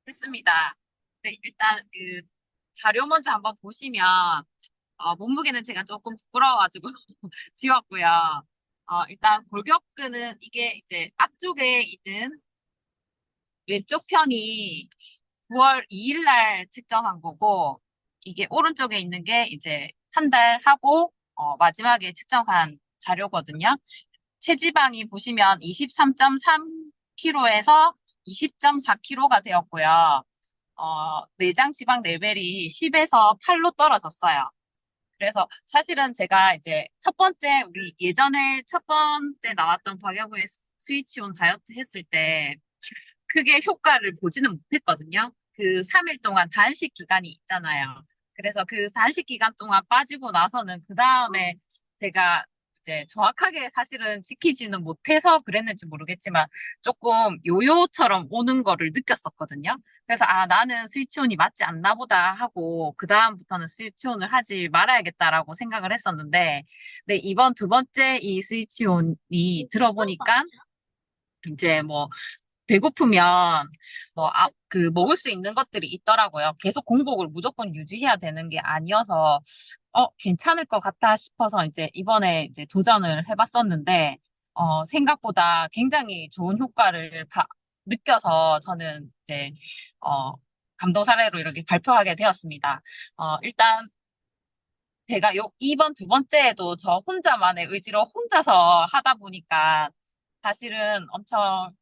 시작했습니다. 네, 일단 그 자료 먼저 한번 보시면 몸무게는 제가 조금 부끄러워가지고 지웠고요. 일단 골격근은 이게 이제 앞쪽에 있는 왼쪽 편이 9월 2일 날 측정한 거고 이게 오른쪽에 있는 게 이제 한 달 하고 마지막에 측정한 자료거든요. 체지방이 보시면 23.3kg에서 20.4kg가 되었고요. 내장 지방 레벨이 10에서 8로 떨어졌어요. 그래서 사실은 제가 이제 첫 번째, 우리 예전에 첫 번째 나왔던 박여구의 스위치온 다이어트 했을 때 크게 효과를 보지는 못했거든요. 그 3일 동안 단식 기간이 있잖아요. 그래서 그 단식 기간 동안 빠지고 나서는 그 다음에 제가 이제 정확하게 사실은 지키지는 못해서 그랬는지 모르겠지만 조금 요요처럼 오는 거를 느꼈었거든요. 그래서 나는 스위치온이 맞지 않나 보다 하고 그 다음부터는 스위치온을 하지 말아야겠다라고 생각을 했었는데 네, 이번 두 번째 이 스위치온이 들어보니까 이제 뭐 배고프면 먹을 수 있는 것들이 있더라고요. 계속 공복을 무조건 유지해야 되는 게 아니어서 괜찮을 것 같다 싶어서 이제 이번에 이제 도전을 해봤었는데 생각보다 굉장히 좋은 효과를 느껴서 저는 이제 어 감동 사례로 이렇게 발표하게 되었습니다. 일단 제가 이번 두 번째에도 저 혼자만의 의지로 혼자서 하다 보니까 사실은 엄청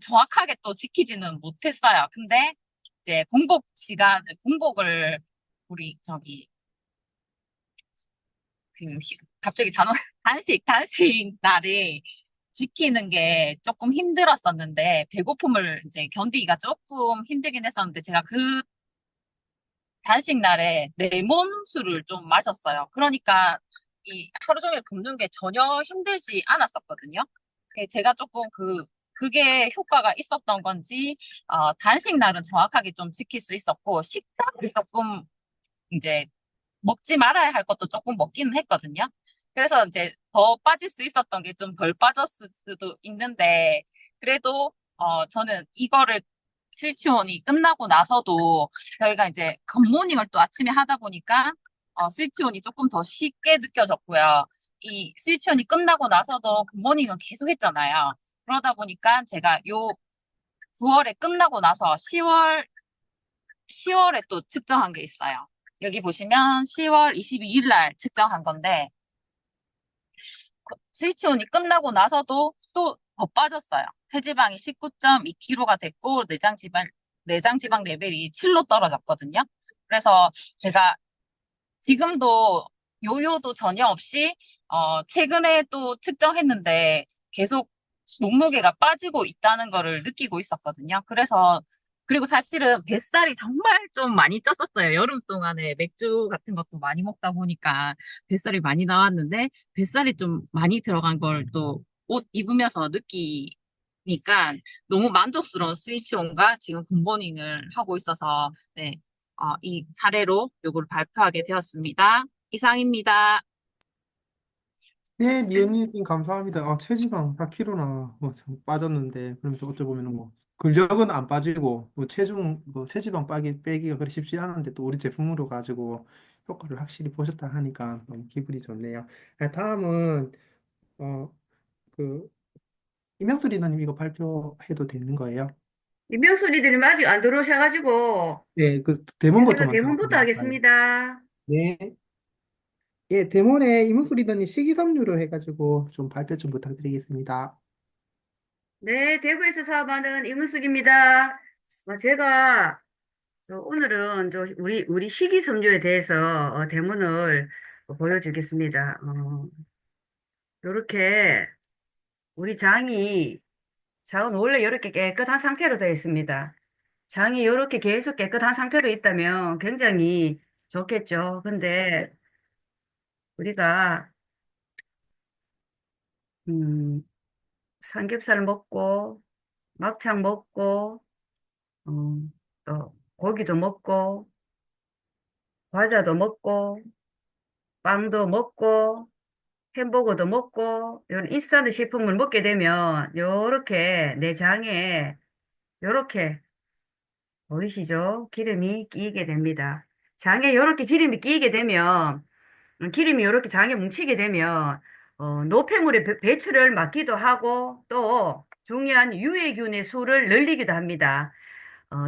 정확하게 또 지키지는 못했어요. 근데 이제 공복을 우리 갑자기 단식 날에 지키는 게 조금 힘들었었는데 배고픔을 이제 견디기가 조금 힘들긴 했었는데 제가 그 단식 날에 레몬수를 좀 마셨어요. 그러니까 이 하루 종일 굶는 게 전혀 힘들지 않았었거든요. 제가 조금 그게 효과가 있었던 건지, 단식 날은 정확하게 좀 지킬 수 있었고, 식단을 조금 이제 먹지 말아야 할 것도 조금 먹기는 했거든요. 그래서 이제 더 빠질 수 있었던 게 좀 덜 빠졌을 수도 있는데, 그래도, 저는 이거를 스위치온이 끝나고 나서도 저희가 이제 굿모닝을 또 아침에 하다 보니까, 스위치온이 조금 더 쉽게 느껴졌고요. 이 스위치온이 끝나고 나서도 굿모닝은 계속 했잖아요. 그러다 보니까 제가 요 9월에 끝나고 나서 10월에 또 측정한 게 있어요. 여기 보시면 10월 22일 날 측정한 건데, 스위치온이 끝나고 나서도 또 더 빠졌어요. 체지방이 19.2kg가 됐고, 내장 지방 레벨이 7로 떨어졌거든요. 그래서 제가 지금도 요요도 전혀 없이, 최근에 또 측정했는데 계속 몸무게가 빠지고 있다는 거를 느끼고 있었거든요. 그리고 사실은 뱃살이 정말 좀 많이 쪘었어요. 여름 동안에 맥주 같은 것도 많이 먹다 보니까 뱃살이 많이 나왔는데, 뱃살이 좀 많이 들어간 걸 또 옷 입으면서 느끼니까 너무 만족스러운 스위치온과 지금 굿모닝을 하고 있어서, 네, 이 사례로 요걸 발표하게 되었습니다. 이상입니다. 네, 니은님 감사합니다. 체지방 4kg나 빠졌는데, 그러면서 어쩌보면 뭐, 근력은 안 빠지고, 뭐, 체지방 빼기가 그리 쉽지 않은데, 또 우리 제품으로 가지고 효과를 확실히 보셨다 하니까 너무 기분이 좋네요. 네, 다음은, 어, 그, 이명수 리더님 이거 발표해도 되는 거예요? 이명수 리더님 아직 안 들어오셔가지고, 네, 그, 제가 대문부터만 대문부터 들어볼까요? 하겠습니다. 네. 예, 대문에 이명수 리더님 식이섬유로 해가지고 좀 발표 좀 부탁드리겠습니다. 네, 대구에서 사업하는 이문숙입니다. 제가 오늘은 우리 식이섬유에 대해서 대문을 보여주겠습니다. 요렇게 우리 장은 원래 이렇게 깨끗한 상태로 되어 있습니다. 장이 이렇게 계속 깨끗한 상태로 있다면 굉장히 좋겠죠. 근데 우리가 음, 삼겹살 먹고 막창 먹고 어, 또 고기도 먹고 과자도 먹고 빵도 먹고 햄버거도 먹고 이런 인스턴트 식품을 먹게 되면 요렇게 내 장에 요렇게 보이시죠? 기름이 끼게 됩니다. 장에 요렇게 기름이 끼게 되면 기름이 이렇게 장에 뭉치게 되면 노폐물의 배출을 막기도 하고 또 중요한 유해균의 수를 늘리기도 합니다.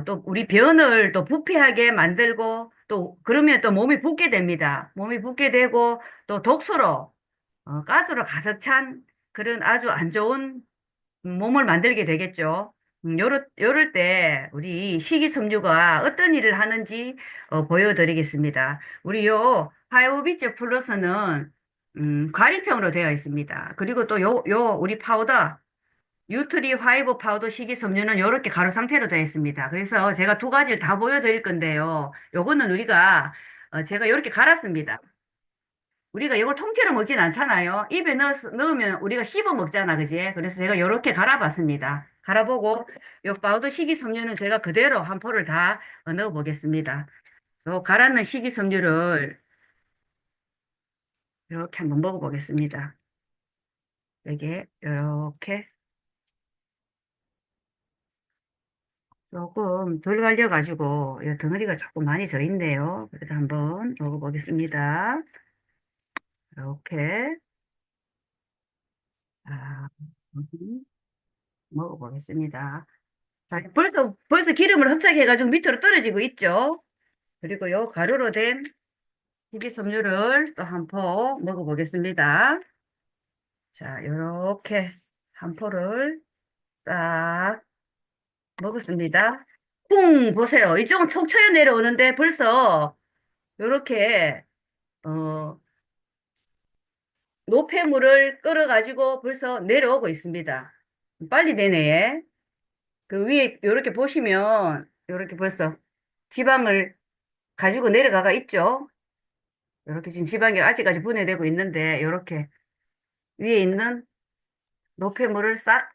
또 우리 변을 또 부패하게 만들고 또 그러면 또 몸이 붓게 됩니다. 몸이 붓게 되고 또 독소로 가스로 가득 찬 그런 아주 안 좋은 몸을 만들게 되겠죠. 요럴 때 우리 식이섬유가 어떤 일을 하는지 보여드리겠습니다. 우리 요 파이오비츠 플러스는 과립형으로 되어 있습니다. 그리고 또 우리 파우더 뉴트리 화이브 파우더 식이섬유는 이렇게 가루 상태로 되어 있습니다. 그래서 제가 두 가지를 다 보여드릴 건데요. 요거는 우리가 제가 이렇게 갈았습니다. 우리가 이걸 통째로 먹진 않잖아요. 입에 넣으면 우리가 씹어 먹잖아, 그지? 그래서 제가 이렇게 갈아봤습니다. 갈아보고, 요 파우더 식이섬유는 제가 그대로 한 포를 다 넣어보겠습니다. 요 갈았는 식이섬유를 이렇게 한번 먹어보겠습니다. 여기에, 이렇게 조금 덜 갈려가지고, 이 덩어리가 조금 많이 져 있네요. 그래도 한번 먹어보겠습니다. 이렇게, 아, 먹어보겠습니다. 자, 벌써 기름을 흡착해가지고 밑으로 떨어지고 있죠. 그리고 요 가루로 된 희귀섬유를 또 한 포 먹어보겠습니다. 자, 요렇게 한 포를 딱 먹었습니다. 쿵! 보세요. 이쪽은 툭 쳐여 내려오는데 벌써 요렇게, 어, 노폐물을 끌어가지고 벌써 내려오고 있습니다. 빨리 되네. 그 위에 요렇게 보시면 요렇게 벌써 지방을 가지고 내려가가 있죠. 이렇게 지금 지방이 아직까지 분해되고 있는데 이렇게 위에 있는 노폐물을 싹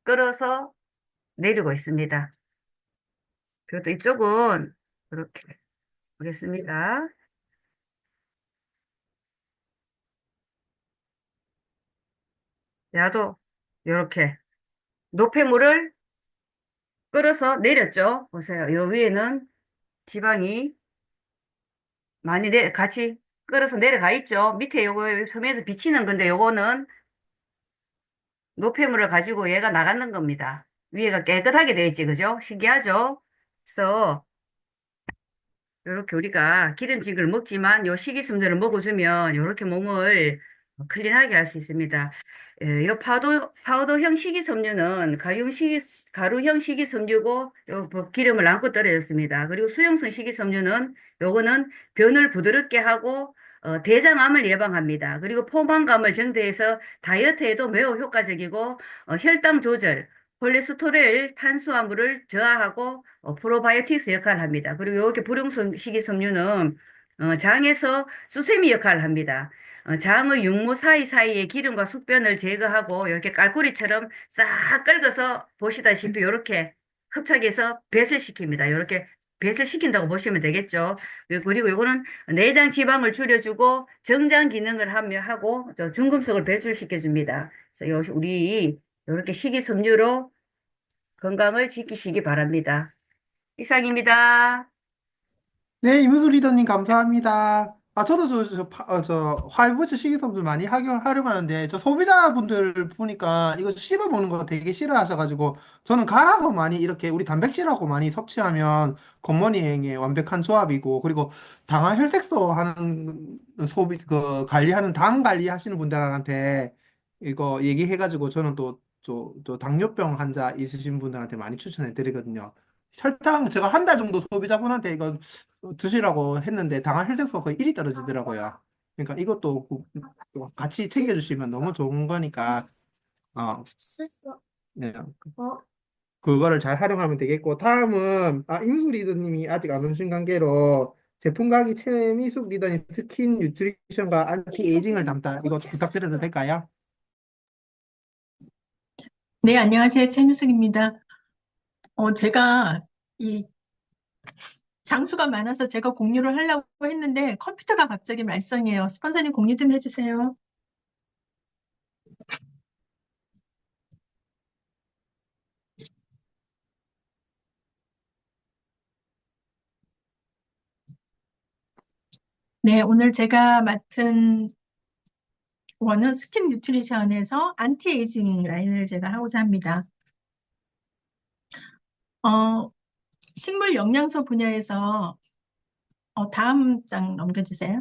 끌어서 내리고 있습니다. 그리고 또 이쪽은 이렇게 보겠습니다. 야도 이렇게 노폐물을 끌어서 내렸죠. 보세요. 요 위에는 지방이 많이 같이 끌어서 내려가 있죠. 밑에 요거 섬에서 비치는 건데 요거는 노폐물을 가지고 얘가 나가는 겁니다. 위에가 깨끗하게 돼 있지, 그죠? 신기하죠? 그래서 요렇게 우리가 기름진 걸 먹지만 요 식이섬유를 먹어주면 요렇게 몸을 클린하게 할 수 있습니다. 요 파우더형 식이섬유는 가루형 식이섬유고 요 기름을 안고 떨어졌습니다. 그리고 수용성 식이섬유는 요거는 변을 부드럽게 하고 대장암을 예방합니다. 그리고 포만감을 증대해서 다이어트에도 매우 효과적이고 혈당 조절, 콜레스테롤, 탄수화물을 저하하고 프로바이오틱스 역할을 합니다. 그리고 이렇게 불용성 식이섬유는 장에서 수세미 역할을 합니다. 장의 육모 사이사이의 기름과 숙변을 제거하고 이렇게 깔꾸리처럼 싹 긁어서 보시다시피 이렇게 흡착해서 배설시킵니다. 이렇게 배설시킨다고 보시면 되겠죠. 그리고 이거는 내장 지방을 줄여주고 정장 기능을 하고 또 중금속을 배출시켜줍니다. 그래서 우리 이렇게 식이섬유로 건강을 지키시기 바랍니다. 이상입니다. 네, 이문수 리더님 감사합니다. 저도 저 화이브즈 식이섬유 많이 활용하는데, 저 소비자분들 보니까 이거 씹어 먹는 거 되게 싫어하셔가지고, 저는 갈아서 많이 이렇게 우리 단백질하고 많이 섭취하면 굿모닝의 완벽한 조합이고, 그리고 당화 혈색소 하는 관리하는 당 관리하시는 분들한테 이거 얘기해가지고 저는 또 당뇨병 환자 있으신 분들한테 많이 추천해 드리거든요. 설탕 제가 한 달 정도 소비자분한테 이거 드시라고 했는데 당한 혈색소가 거의 1이 떨어지더라고요. 그러니까 이것도 같이 챙겨주시면 너무 좋은 거니까 어, 네. 그거를 잘 활용하면 되겠고 다음은 임수 리더님이 아직 안 오신 관계로 제품 강의 최미숙 리더님 스킨 뉴트리션과 안티 에이징을 담다 이거 부탁드려도 될까요? 네, 안녕하세요. 최유숙입니다. 제가 이 장수가 많아서 제가 공유를 하려고 했는데 컴퓨터가 갑자기 말썽이에요. 스폰서님 공유 좀 해주세요. 네, 오늘 제가 맡은 원은 스킨 뉴트리션에서 안티에이징 라인을 제가 하고자 합니다. 어, 식물 영양소 분야에서 다음 장 넘겨주세요.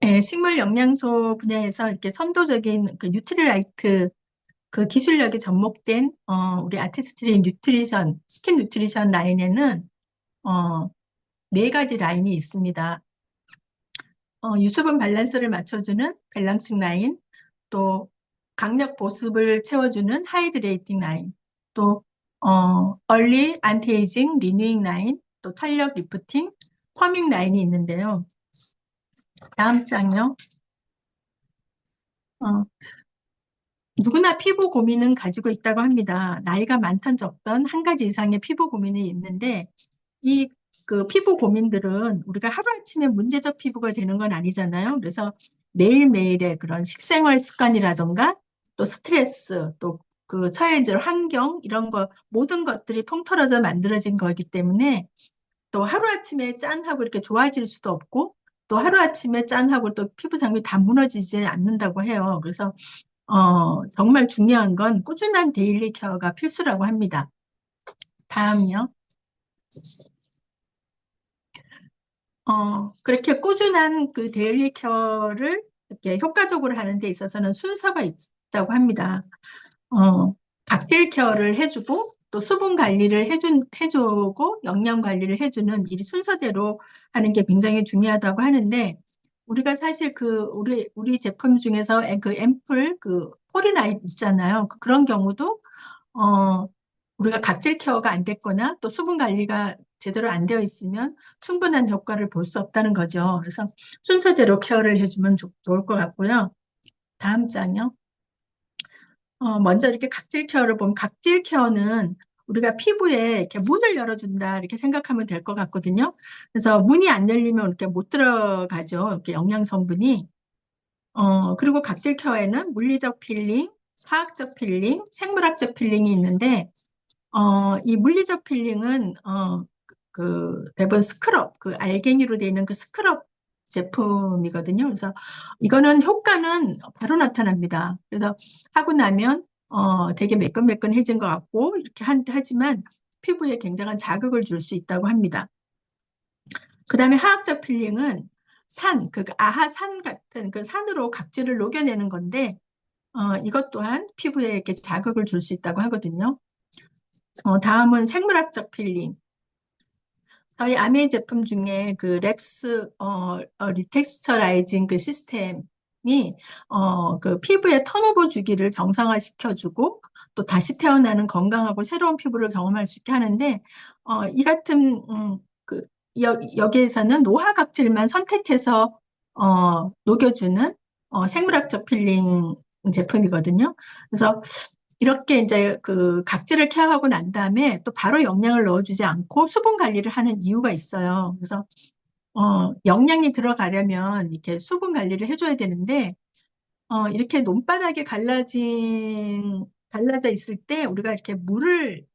네, 식물 영양소 분야에서 이렇게 선도적인 그 뉴트리라이트 그 기술력이 접목된 우리 아티스트리 뉴트리션, 스킨 뉴트리션 라인에는 어, 네 가지 라인이 있습니다. 유수분 밸런스를 맞춰주는 밸런싱 라인, 또 강력 보습을 채워주는 하이드레이팅 라인, 또 얼리 안티에이징 리뉴잉 라인, 또 탄력 리프팅, 펌밍 라인이 있는데요. 다음 장요. 어, 누구나 피부 고민은 가지고 있다고 합니다. 나이가 많든 적든 한 가지 이상의 피부 고민이 있는데 이 그 피부 고민들은 우리가 하루아침에 문제적 피부가 되는 건 아니잖아요. 그래서 매일매일의 그런 식생활 습관이라던가 또 스트레스 또 그 처해질 환경 이런 거 모든 것들이 통틀어져 만들어진 거기 때문에 또 하루아침에 짠하고 이렇게 좋아질 수도 없고 또 하루아침에 짠하고 또 피부 장벽이 다 무너지지 않는다고 해요. 그래서 정말 중요한 건 꾸준한 데일리 케어가 필수라고 합니다. 다음요. 그렇게 꾸준한 그 데일리 케어를 이렇게 효과적으로 하는 데 있어서는 순서가 있다고 합니다. 각질 케어를 해주고 또 수분 관리를 해주고 영양 관리를 해주는 이 순서대로 하는 게 굉장히 중요하다고 하는데 우리가 사실 우리 제품 중에서 그 앰플 그 폴리나잇 있잖아요. 그런 경우도 우리가 각질 케어가 안 됐거나 또 수분 관리가 제대로 안 되어 있으면 충분한 효과를 볼 수 없다는 거죠. 그래서 순서대로 케어를 해주면 좋을 것 같고요. 다음 장요. 먼저 이렇게 각질 케어를 보면 각질 케어는 우리가 피부에 이렇게 문을 열어준다 이렇게 생각하면 될 것 같거든요. 그래서 문이 안 열리면 이렇게 못 들어가죠. 이렇게 영양 성분이. 그리고 각질 케어에는 물리적 필링, 화학적 필링, 생물학적 필링이 있는데 이 물리적 필링은 대부분 스크럽, 그 알갱이로 되어 있는 그 스크럽 제품이거든요. 그래서 이거는 효과는 바로 나타납니다. 그래서 하고 나면 되게 매끈매끈해진 것 같고 이렇게 하지만 피부에 굉장한 자극을 줄 수 있다고 합니다. 그 다음에 화학적 필링은 그 아하산 같은 그 산으로 각질을 녹여내는 건데 이것 또한 피부에 이렇게 자극을 줄 수 있다고 하거든요. 다음은 생물학적 필링. 저희 아메 제품 중에 그 랩스 리텍스처라이징 그 시스템이 그 피부의 턴오버 주기를 정상화시켜주고 또 다시 태어나는 건강하고 새로운 피부를 경험할 수 있게 하는데 이 같은 그 여기에서는 노화 각질만 선택해서 녹여주는 생물학적 필링 제품이거든요. 그래서 이렇게 이제 그 각질을 케어하고 난 다음에 또 바로 영양을 넣어주지 않고 수분 관리를 하는 이유가 있어요. 그래서 영양이 들어가려면 이렇게 수분 관리를 해줘야 되는데 이렇게 논바닥에 갈라져 있을 때 우리가 이렇게 물을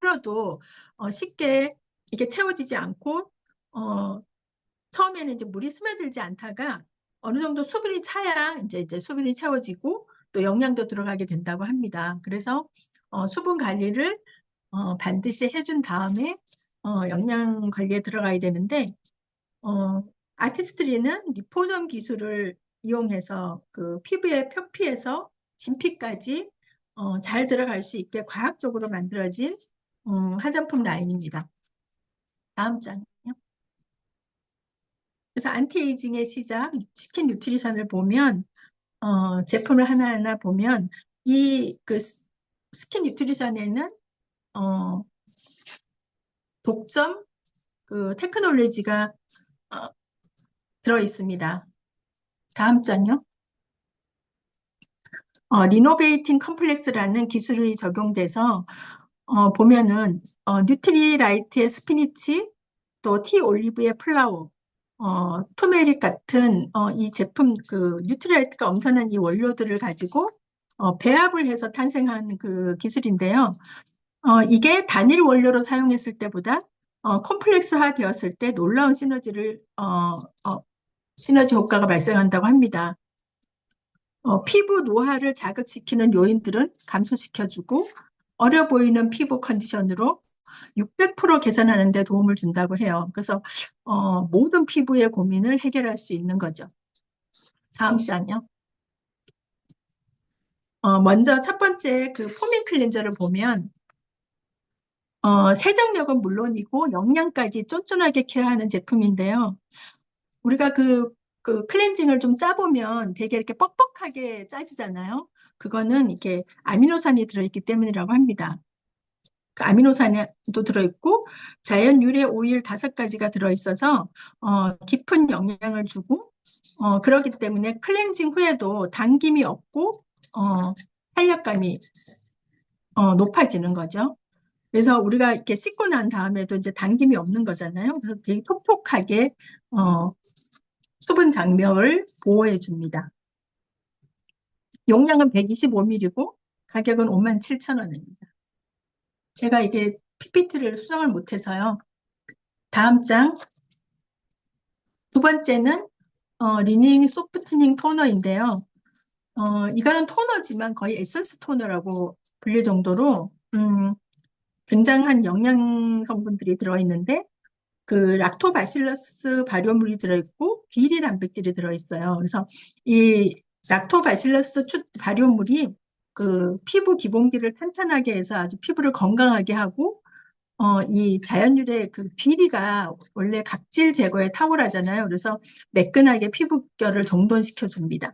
뿌려도 쉽게 이게 채워지지 않고 처음에는 이제 물이 스며들지 않다가 어느 정도 수분이 차야 이제 수분이 채워지고 또 영양도 들어가게 된다고 합니다. 그래서 수분 관리를 반드시 해준 다음에 영양 관리에 들어가야 되는데 아티스트리는 리포점 기술을 이용해서 그 피부의 표피에서 진피까지 잘 들어갈 수 있게 과학적으로 만들어진 화장품 라인입니다. 다음 장이요. 그래서 안티에이징의 시작, 스킨 뉴트리션을 보면 제품을 하나하나 보면 이 그 스킨 뉴트리션에는 독점 그 테크놀로지가 들어 있습니다. 다음 장요. 리노베이팅 컴플렉스라는 기술이 적용돼서 보면은 뉴트리라이트의 스피니치, 또 티 올리브의 플라워, 투메릭 같은 이 제품 그 뉴트리라이트가 엄선한 이 원료들을 가지고 배합을 해서 탄생한 그 기술인데요. 이게 단일 원료로 사용했을 때보다 콤플렉스화 되었을 때 놀라운 시너지 효과가 발생한다고 합니다. 피부 노화를 자극시키는 요인들은 감소시켜주고 어려 보이는 피부 컨디션으로 600% 개선하는 데 도움을 준다고 해요. 그래서 모든 피부의 고민을 해결할 수 있는 거죠. 다음 장요. 먼저 첫 번째 그 포밍 클렌저를 보면 세정력은 물론이고 영양까지 쫀쫀하게 케어하는 제품인데요. 우리가 그 클렌징을 좀 짜보면 되게 이렇게 뻑뻑하게 짜지잖아요. 그거는 이렇게 아미노산이 들어있기 때문이라고 합니다. 그 아미노산도 들어있고 자연 유래 오일 5가지가 들어있어서 깊은 영양을 주고 그렇기 때문에 클렌징 후에도 당김이 없고 탄력감이 높아지는 거죠. 그래서 우리가 이렇게 씻고 난 다음에도 이제 당김이 없는 거잖아요. 그래서 되게 톡톡하게 수분 장벽을 보호해 줍니다. 용량은 125ml고 가격은 57,000원입니다. 제가 이게 PPT를 수정을 못해서요. 다음 장. 두 번째는 리닝 소프트닝 토너인데요. 이거는 토너지만 거의 에센스 토너라고 불릴 정도로 굉장한 영양 성분들이 들어있는데 그 락토바실러스 발효물이 들어있고 귀리 단백질이 들어있어요. 그래서 이 락토바실러스 발효물이 그 피부 기본기를 탄탄하게 해서 아주 피부를 건강하게 하고 이 자연유래 그 귀리가 원래 각질 제거에 탁월하잖아요. 그래서 매끈하게 피부결을 정돈시켜 줍니다.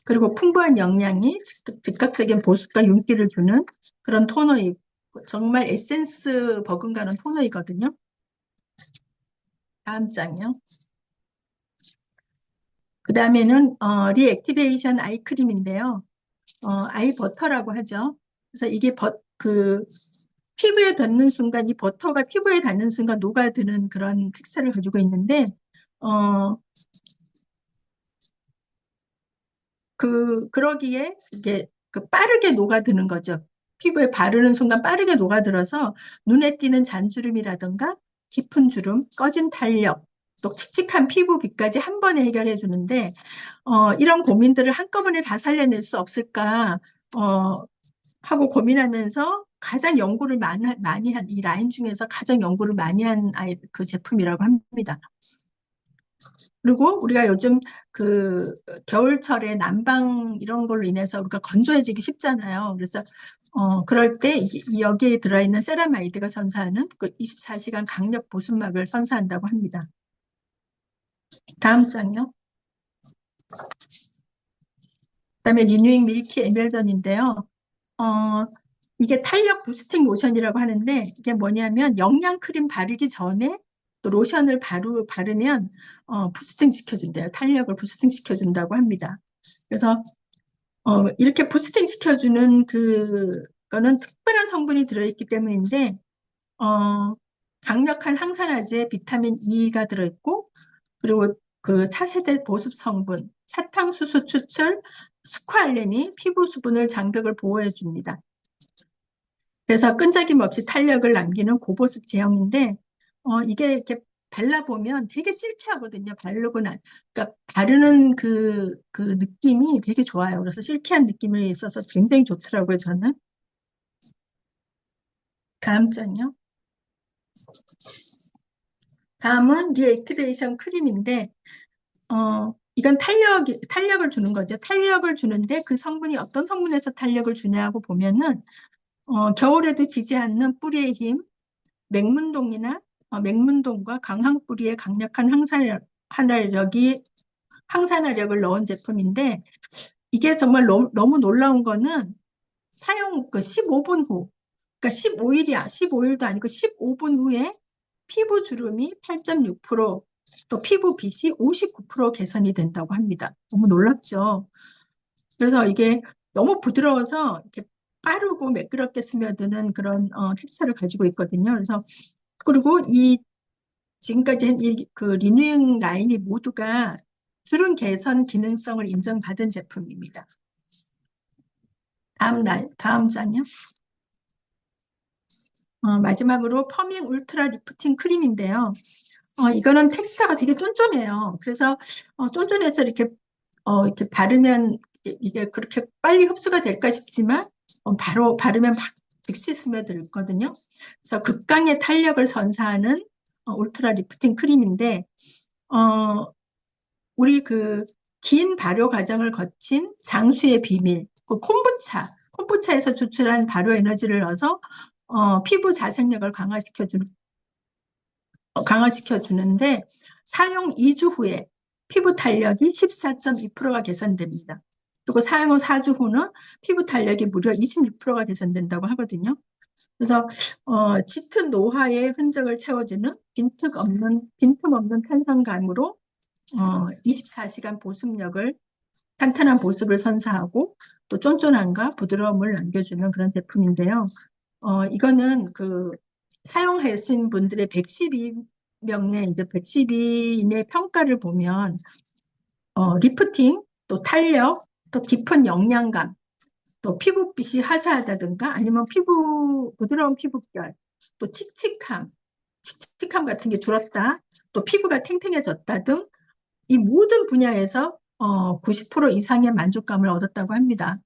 그리고 풍부한 영양이 즉각적인 보습과 윤기를 주는 그런 토너이고 정말 에센스 버금가는 토너이거든요. 다음 장요. 그 다음에는 리액티베이션 아이크림인데요. 아이 버터라고 하죠. 그래서 이게 피부에 닿는 순간 이 버터가 피부에 닿는 순간 녹아드는 그런 텍스처를 가지고 있는데 그러기에 이게 빠르게 녹아드는 거죠. 피부에 바르는 순간 빠르게 녹아들어서 눈에 띄는 잔주름이라든가 깊은 주름, 꺼진 탄력, 또 칙칙한 피부빛까지 한 번에 해결해 주는데 이런 고민들을 한꺼번에 다 살려낼 수 없을까 하고 고민하면서 가장 연구를 많이 한 이 라인 중에서 가장 연구를 많이 한 그 제품이라고 합니다. 그리고 우리가 요즘 그 겨울철에 난방 이런 걸로 인해서 우리가 건조해지기 쉽잖아요. 그래서 그럴 때 여기에 들어있는 세라마이드가 선사하는 그 24시간 강력 보습막을 선사한다고 합니다. 다음 장요. 그다음에 리뉴잉 밀키 에멜던인데요. 이게 탄력 부스팅 로션이라고 하는데 이게 뭐냐면 영양 크림 바르기 전에 또 로션을 바르면 부스팅 시켜준대요. 탄력을 부스팅 시켜준다고 합니다. 그래서 이렇게 부스팅 시켜주는 그거는 특별한 성분이 들어있기 때문인데 강력한 항산화제 비타민 E가 들어있고 그리고 그 차세대 보습 성분 사탕수수 추출 스쿠알렌이 피부 수분을 장벽을 보호해 줍니다. 그래서 끈적임 없이 탄력을 남기는 고보습 제형인데 이게 이렇게 발라보면 되게 실키하거든요. 그러니까 바르는 그 느낌이 되게 좋아요. 그래서 실키한 느낌이 있어서 굉장히 좋더라고요, 저는. 다음 장요. 다음은 리액티베이션 크림인데 이건 탄력을 주는 거죠. 탄력을 주는데 그 성분이 어떤 성분에서 탄력을 주냐고 보면은 겨울에도 지지 않는 뿌리의 힘, 맹문동과 강황뿌리의 강력한 항산화력을 넣은 제품인데 이게 정말 너무 놀라운 거는 사용 15분 후, 그러니까 15일도 아니고 15분 후에 피부 주름이 8.6%, 또 피부 빛이 59% 개선이 된다고 합니다. 너무 놀랍죠? 그래서 이게 너무 부드러워서 이렇게 빠르고 매끄럽게 스며드는 그런 텍스처를 가지고 있거든요. 그래서 그리고 지금까지 그 리뉴잉 라인이 모두가 주름 개선 기능성을 인정받은 제품입니다. 다음 장요. 마지막으로 퍼밍 울트라 리프팅 크림인데요. 이거는 텍스처가 되게 쫀쫀해요. 그래서 쫀쫀해서 이렇게 바르면 이게 그렇게 빨리 흡수가 될까 싶지만 바로 바르면 막 즉시 스며들거든요. 그래서 극강의 탄력을 선사하는 울트라 리프팅 크림인데 우리 그 긴 발효 과정을 거친 장수의 비밀, 그 콤부차에서 추출한 발효 에너지를 넣어서 피부 자생력을 강화시켜 주는데 사용 2주 후에 피부 탄력이 14.2%가 개선됩니다. 그리고 사용 후 4주 후는 피부 탄력이 무려 26%가 개선된다고 하거든요. 그래서 짙은 노화의 흔적을 채워주는 빈틈없는 탄성감으로 24시간 탄탄한 보습을 선사하고 또 쫀쫀함과 부드러움을 남겨주는 그런 제품인데요. 이거는 사용하신 분들의 112명의 이제 112인의 평가를 보면 리프팅, 또 탄력, 또 깊은 영양감, 또 피부빛이 화사하다든가 아니면 부드러운 피부결, 또 칙칙함 같은 게 줄었다, 또 피부가 탱탱해졌다 등 이 모든 분야에서 90% 이상의 만족감을 얻었다고 합니다.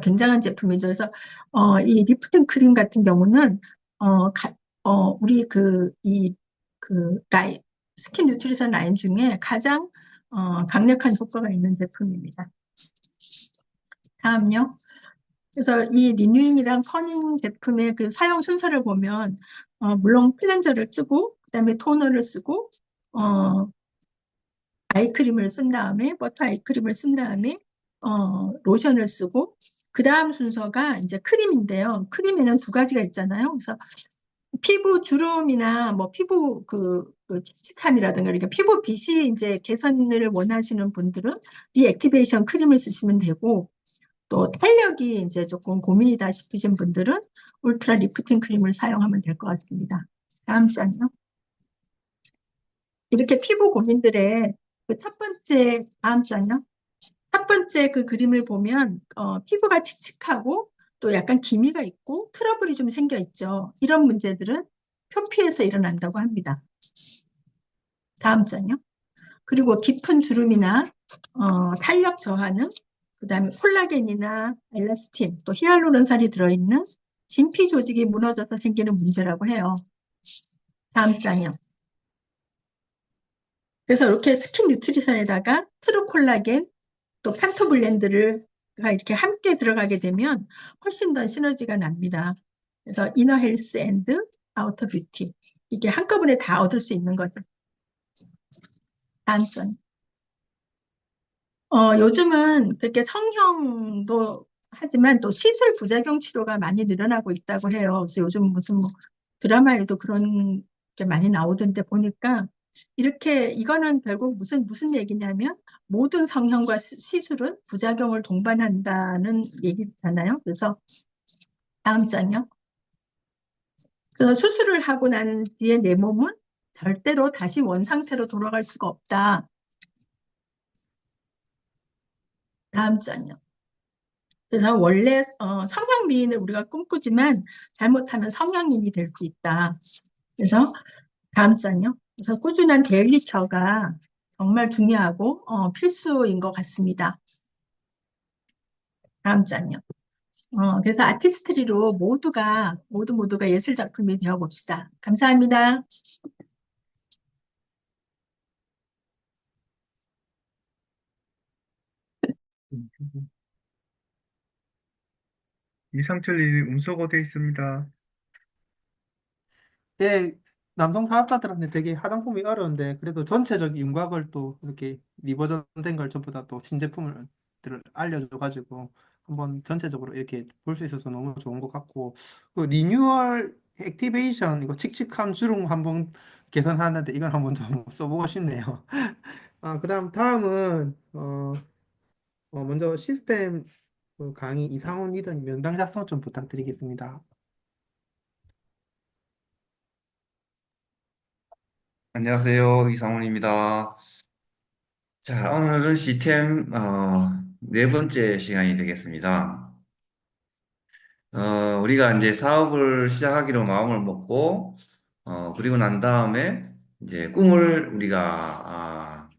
굉장한 제품이죠. 그래서 이 리프팅 크림 같은 경우는 우리 스킨 뉴트리션 라인 중에 가장 강력한 효과가 있는 제품입니다. 다음요. 그래서 이 리뉴잉이랑 커닝 제품의 그 사용 순서를 보면 물론 클렌저를 쓰고 그다음에 토너를 쓰고 아이크림을 쓴 다음에 버터 아이크림을 쓴 다음에 로션을 쓰고 그 다음 순서가 이제 크림인데요. 크림에는 두 가지가 있잖아요. 그래서 피부 주름이나 뭐 피부 칙칙함이라든가 그러니까 피부 빛이 이제 개선을 원하시는 분들은 리액티베이션 크림을 쓰시면 되고 또 탄력이 이제 조금 고민이다 싶으신 분들은 울트라 리프팅 크림을 사용하면 될 것 같습니다. 다음 장요. 이렇게 피부 고민들의 다음 장요. 첫 번째 그 그림을 보면 피부가 칙칙하고 또 약간 기미가 있고 트러블이 좀 생겨 있죠. 이런 문제들은 표피에서 일어난다고 합니다. 다음 장요. 그리고 깊은 주름이나 탄력 저하는 그다음에 콜라겐이나 엘라스틴 또 히알루론산이 들어있는 진피 조직이 무너져서 생기는 문제라고 해요. 다음 장요. 그래서 이렇게 스킨 뉴트리션에다가 트루 콜라겐 또 판토블렌드가 이렇게 함께 들어가게 되면 훨씬 더 시너지가 납니다. 그래서 이너 헬스 앤드 아우터 뷰티 이게 한꺼번에 다 얻을 수 있는 거죠. 다음 장. 요즘은 그렇게 성형도 하지만 또 시술 부작용 치료가 많이 늘어나고 있다고 해요. 그래서 요즘 무슨 뭐 드라마에도 그런 게 많이 나오던데 보니까 이거는 결국 무슨 얘기냐면 모든 성형과 시술은 부작용을 동반한다는 얘기잖아요. 그래서 다음 장요. 그래서 수술을 하고 난 뒤에 내 몸은 절대로 다시 원상태로 돌아갈 수가 없다. 다음 장요. 그래서 원래 성형 미인을 우리가 꿈꾸지만 잘못하면 성형인이 될 수 있다. 그래서 다음 장요. 그래서 꾸준한 데일리 케어가 정말 중요하고 필수인 것 같습니다. 다음 장요. 그래서 아티스트리로 모두가 예술 작품이 되어 봅시다. 감사합니다. 이상철님 음소거 돼 있습니다. 예, 남성 사업자들한테 되게 화장품이 어려운데 그래도 전체적인 윤곽을 또 이렇게 리버전 된 걸 전부 다 또 신제품을 알려줘가지고 한번 전체적으로 이렇게 볼 수 있어서 너무 좋은 것 같고 그 리뉴얼 액티베이션 이거 칙칙함 주름 한번 개선하는데 이건 한번 좀 써보고 싶네요. 그다음 다음은 먼저 시스템 그 강의 이상훈 리더님 명당 작성 좀 부탁드리겠습니다. 안녕하세요. 이상훈입니다. 자, 오늘은 시템 네 번째 시간이 되겠습니다. 우리가 이제 사업을 시작하기로 마음을 먹고, 그리고 난 다음에 이제 꿈을 우리가,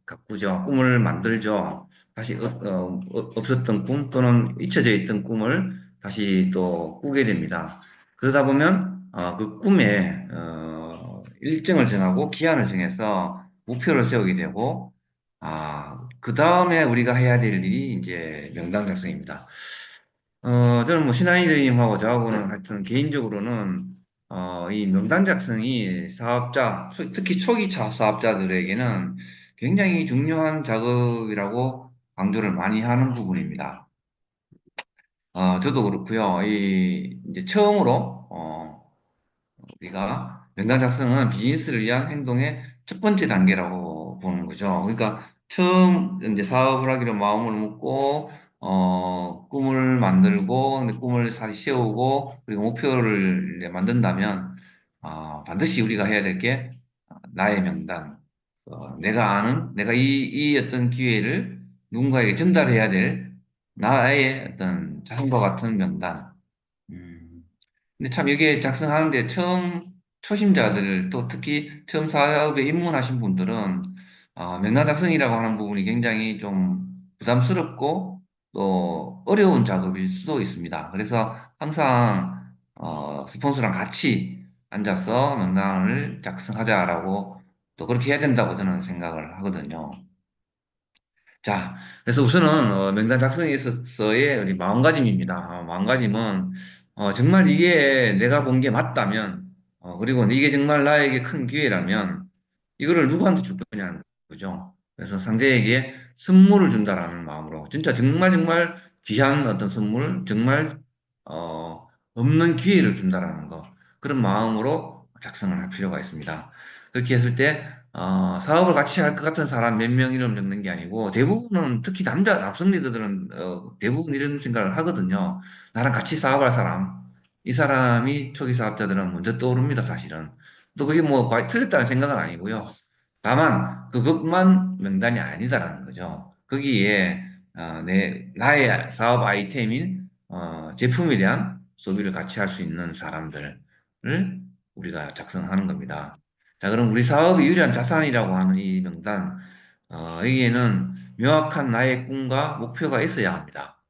가꾸죠. 꿈을 만들죠. 다시 없었던 꿈 또는 잊혀져 있던 꿈을 다시 또 꾸게 됩니다. 그러다 보면 그 꿈에 일정을 정하고 기한을 정해서 목표를 세우게 되고 그 다음에 우리가 해야 될 일이 이제 명당 작성입니다. 저는 뭐 신한이들님하고 저하고는 하여튼 개인적으로는 이 명단 작성이 사업자, 특히 초기 사업자들에게는 굉장히 중요한 작업이라고 강조를 많이 하는 부분입니다. 저도 그렇고요. 이제 처음으로, 우리가 명단 작성은 비즈니스를 위한 행동의 첫 번째 단계라고 보는 거죠. 그러니까 처음 이제 사업을 하기로 마음을 먹고 꿈을 만들고 근데 꿈을 다시 세우고 그리고 목표를 이제 만든다면 반드시 우리가 해야 될 게 나의 명단, 내가 아는 내가 이 어떤 기회를 누군가에게 전달해야 될 나의 어떤 자신과 같은 명단. 음, 근데 참 이게 작성하는데 초심자들 또 특히 처음 사업에 입문하신 분들은 명단 작성이라고 하는 부분이 굉장히 좀 부담스럽고 또 어려운 작업일 수도 있습니다. 그래서 항상 스폰서랑 같이 앉아서 명단을 작성하자라고 또 그렇게 해야 된다고 저는 생각을 하거든요. 자, 그래서 우선은 명단 작성에 있어서의 우리 마음가짐입니다. 마음가짐은 정말 이게 내가 본 게 맞다면, 그리고 이게 정말 나에게 큰 기회라면 이거를 누구한테 줄 거냐는 거죠. 그래서 상대에게 선물을 준다라는 마음으로 진짜 정말 정말 귀한 어떤 선물, 정말 없는 기회를 준다라는 거 그런 마음으로 작성을 할 필요가 있습니다. 그렇게 했을 때 사업을 같이 할 것 같은 사람 몇 명 이름 적는 게 아니고 대부분은 특히 남성 리더들은 대부분 이런 생각을 하거든요. 나랑 같이 사업할 사람, 이 사람이 초기 사업자들은 먼저 떠오릅니다, 사실은. 또 그게 뭐 거의 틀렸다는 생각은 아니고요. 다만 그것만 명단이 아니다라는 거죠. 거기에 나의 사업 아이템인 제품에 대한 소비를 같이 할 수 있는 사람들을 우리가 작성하는 겁니다. 자, 그럼 우리 사업의 유일한 자산이라고 하는 이 명단, 여기에는 명확한 나의 꿈과 목표가 있어야 합니다.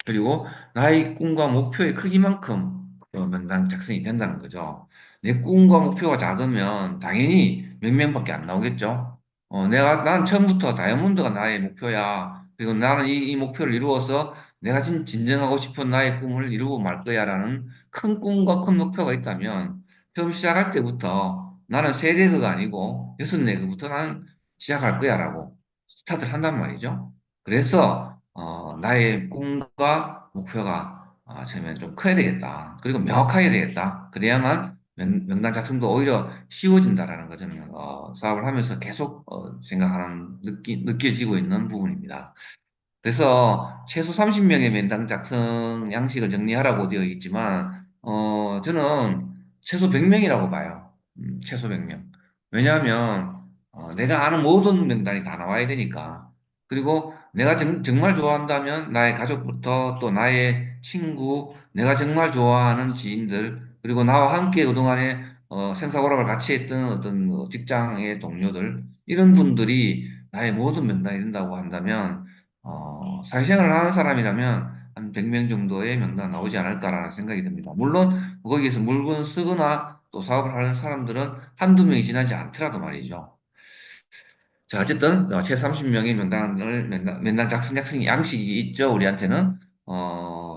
그리고 나의 꿈과 목표의 크기만큼 명단 작성이 된다는 거죠. 내 꿈과 목표가 작으면 당연히 몇 명밖에 안 나오겠죠. 난 처음부터 다이아몬드가 나의 목표야. 그리고 나는 이 목표를 이루어서 내가 진정하고 싶은 나의 꿈을 이루고 말 거야라는 큰 꿈과 큰 목표가 있다면 처음 시작할 때부터 나는 세 개가 아니고 여섯 네 개부터 나는 시작할 거야라고 스타트를 한단 말이죠. 그래서 나의 꿈과 목표가 처음엔 좀 커야 되겠다. 그리고 명확하게 되겠다. 그래야만 명단 작성도 오히려 쉬워진다라는 거 저는 사업을 하면서 계속 생각하는 느껴지고 있는 부분입니다. 그래서 최소 30명의 면담 작성 양식을 정리하라고 되어 있지만, 저는 최소 100명이라고 봐요. 최소 100명. 왜냐하면, 내가 아는 모든 명단이 다 나와야 되니까. 그리고 내가 정말 좋아한다면 나의 가족부터 또 나의 친구, 내가 정말 좋아하는 지인들, 그리고 나와 함께 그동안에 생사고락을 같이 했던 어떤 직장의 동료들, 이런 분들이 나의 모든 명단이 된다고 한다면, 사회생활을 하는 사람이라면 한 100명 정도의 명단 나오지 않을까라는 생각이 듭니다. 물론 거기에서 물건 쓰거나 또 사업을 하는 사람들은 한두 명이 지나지 않더라도 말이죠. 자, 어쨌든 최 30명의 명단 작성 양식이 있죠. 우리한테는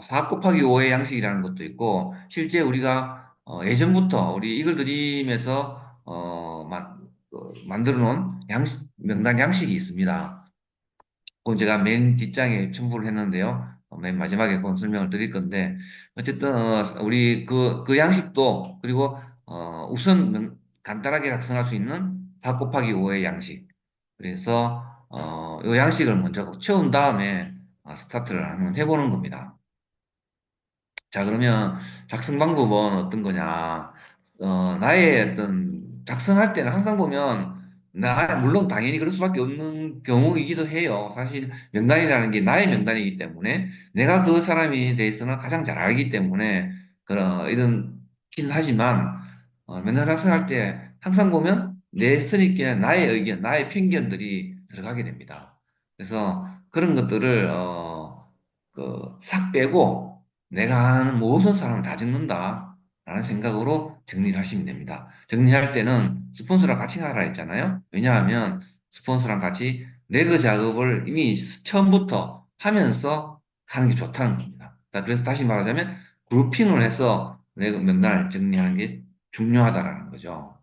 4 곱하기 5의 양식이라는 것도 있고 실제 우리가 예전부터 우리 이글 드림에서 만들어 놓은 명단 양식이 있습니다. 그건 제가 맨 뒷장에 첨부를 했는데요. 맨 마지막에 그건 설명을 드릴 건데, 어쨌든, 우리 그 양식도, 그리고, 우선 간단하게 작성할 수 있는 4 곱하기 5의 양식. 그래서, 이 양식을 먼저 채운 다음에, 스타트를 한번 해보는 겁니다. 자, 그러면 작성 방법은 어떤 거냐? 나의 어떤 작성할 때는 항상 보면 물론 당연히 그럴 수밖에 없는 경우이기도 해요. 사실 명단이라는 게 나의 명단이기 때문에 내가 그 사람에 대해서는 가장 잘 알기 때문에 이런긴 하지만 명단 작성할 때 항상 보면 내 선입견, 나의 의견, 나의 편견들이 들어가게 됩니다. 그래서 그런 것들을 싹 빼고 내가 아는 모든 사람을 다 적는다라는 생각으로 정리를 하시면 됩니다. 정리할 때는 스폰서랑 같이 하라 했잖아요. 왜냐하면 스폰서랑 같이 레그 작업을 이미 처음부터 하면서 하는 게 좋다는 겁니다. 자, 그래서 다시 말하자면 그룹핑을 해서 레그 명단을 정리하는 게 중요하다라는 거죠.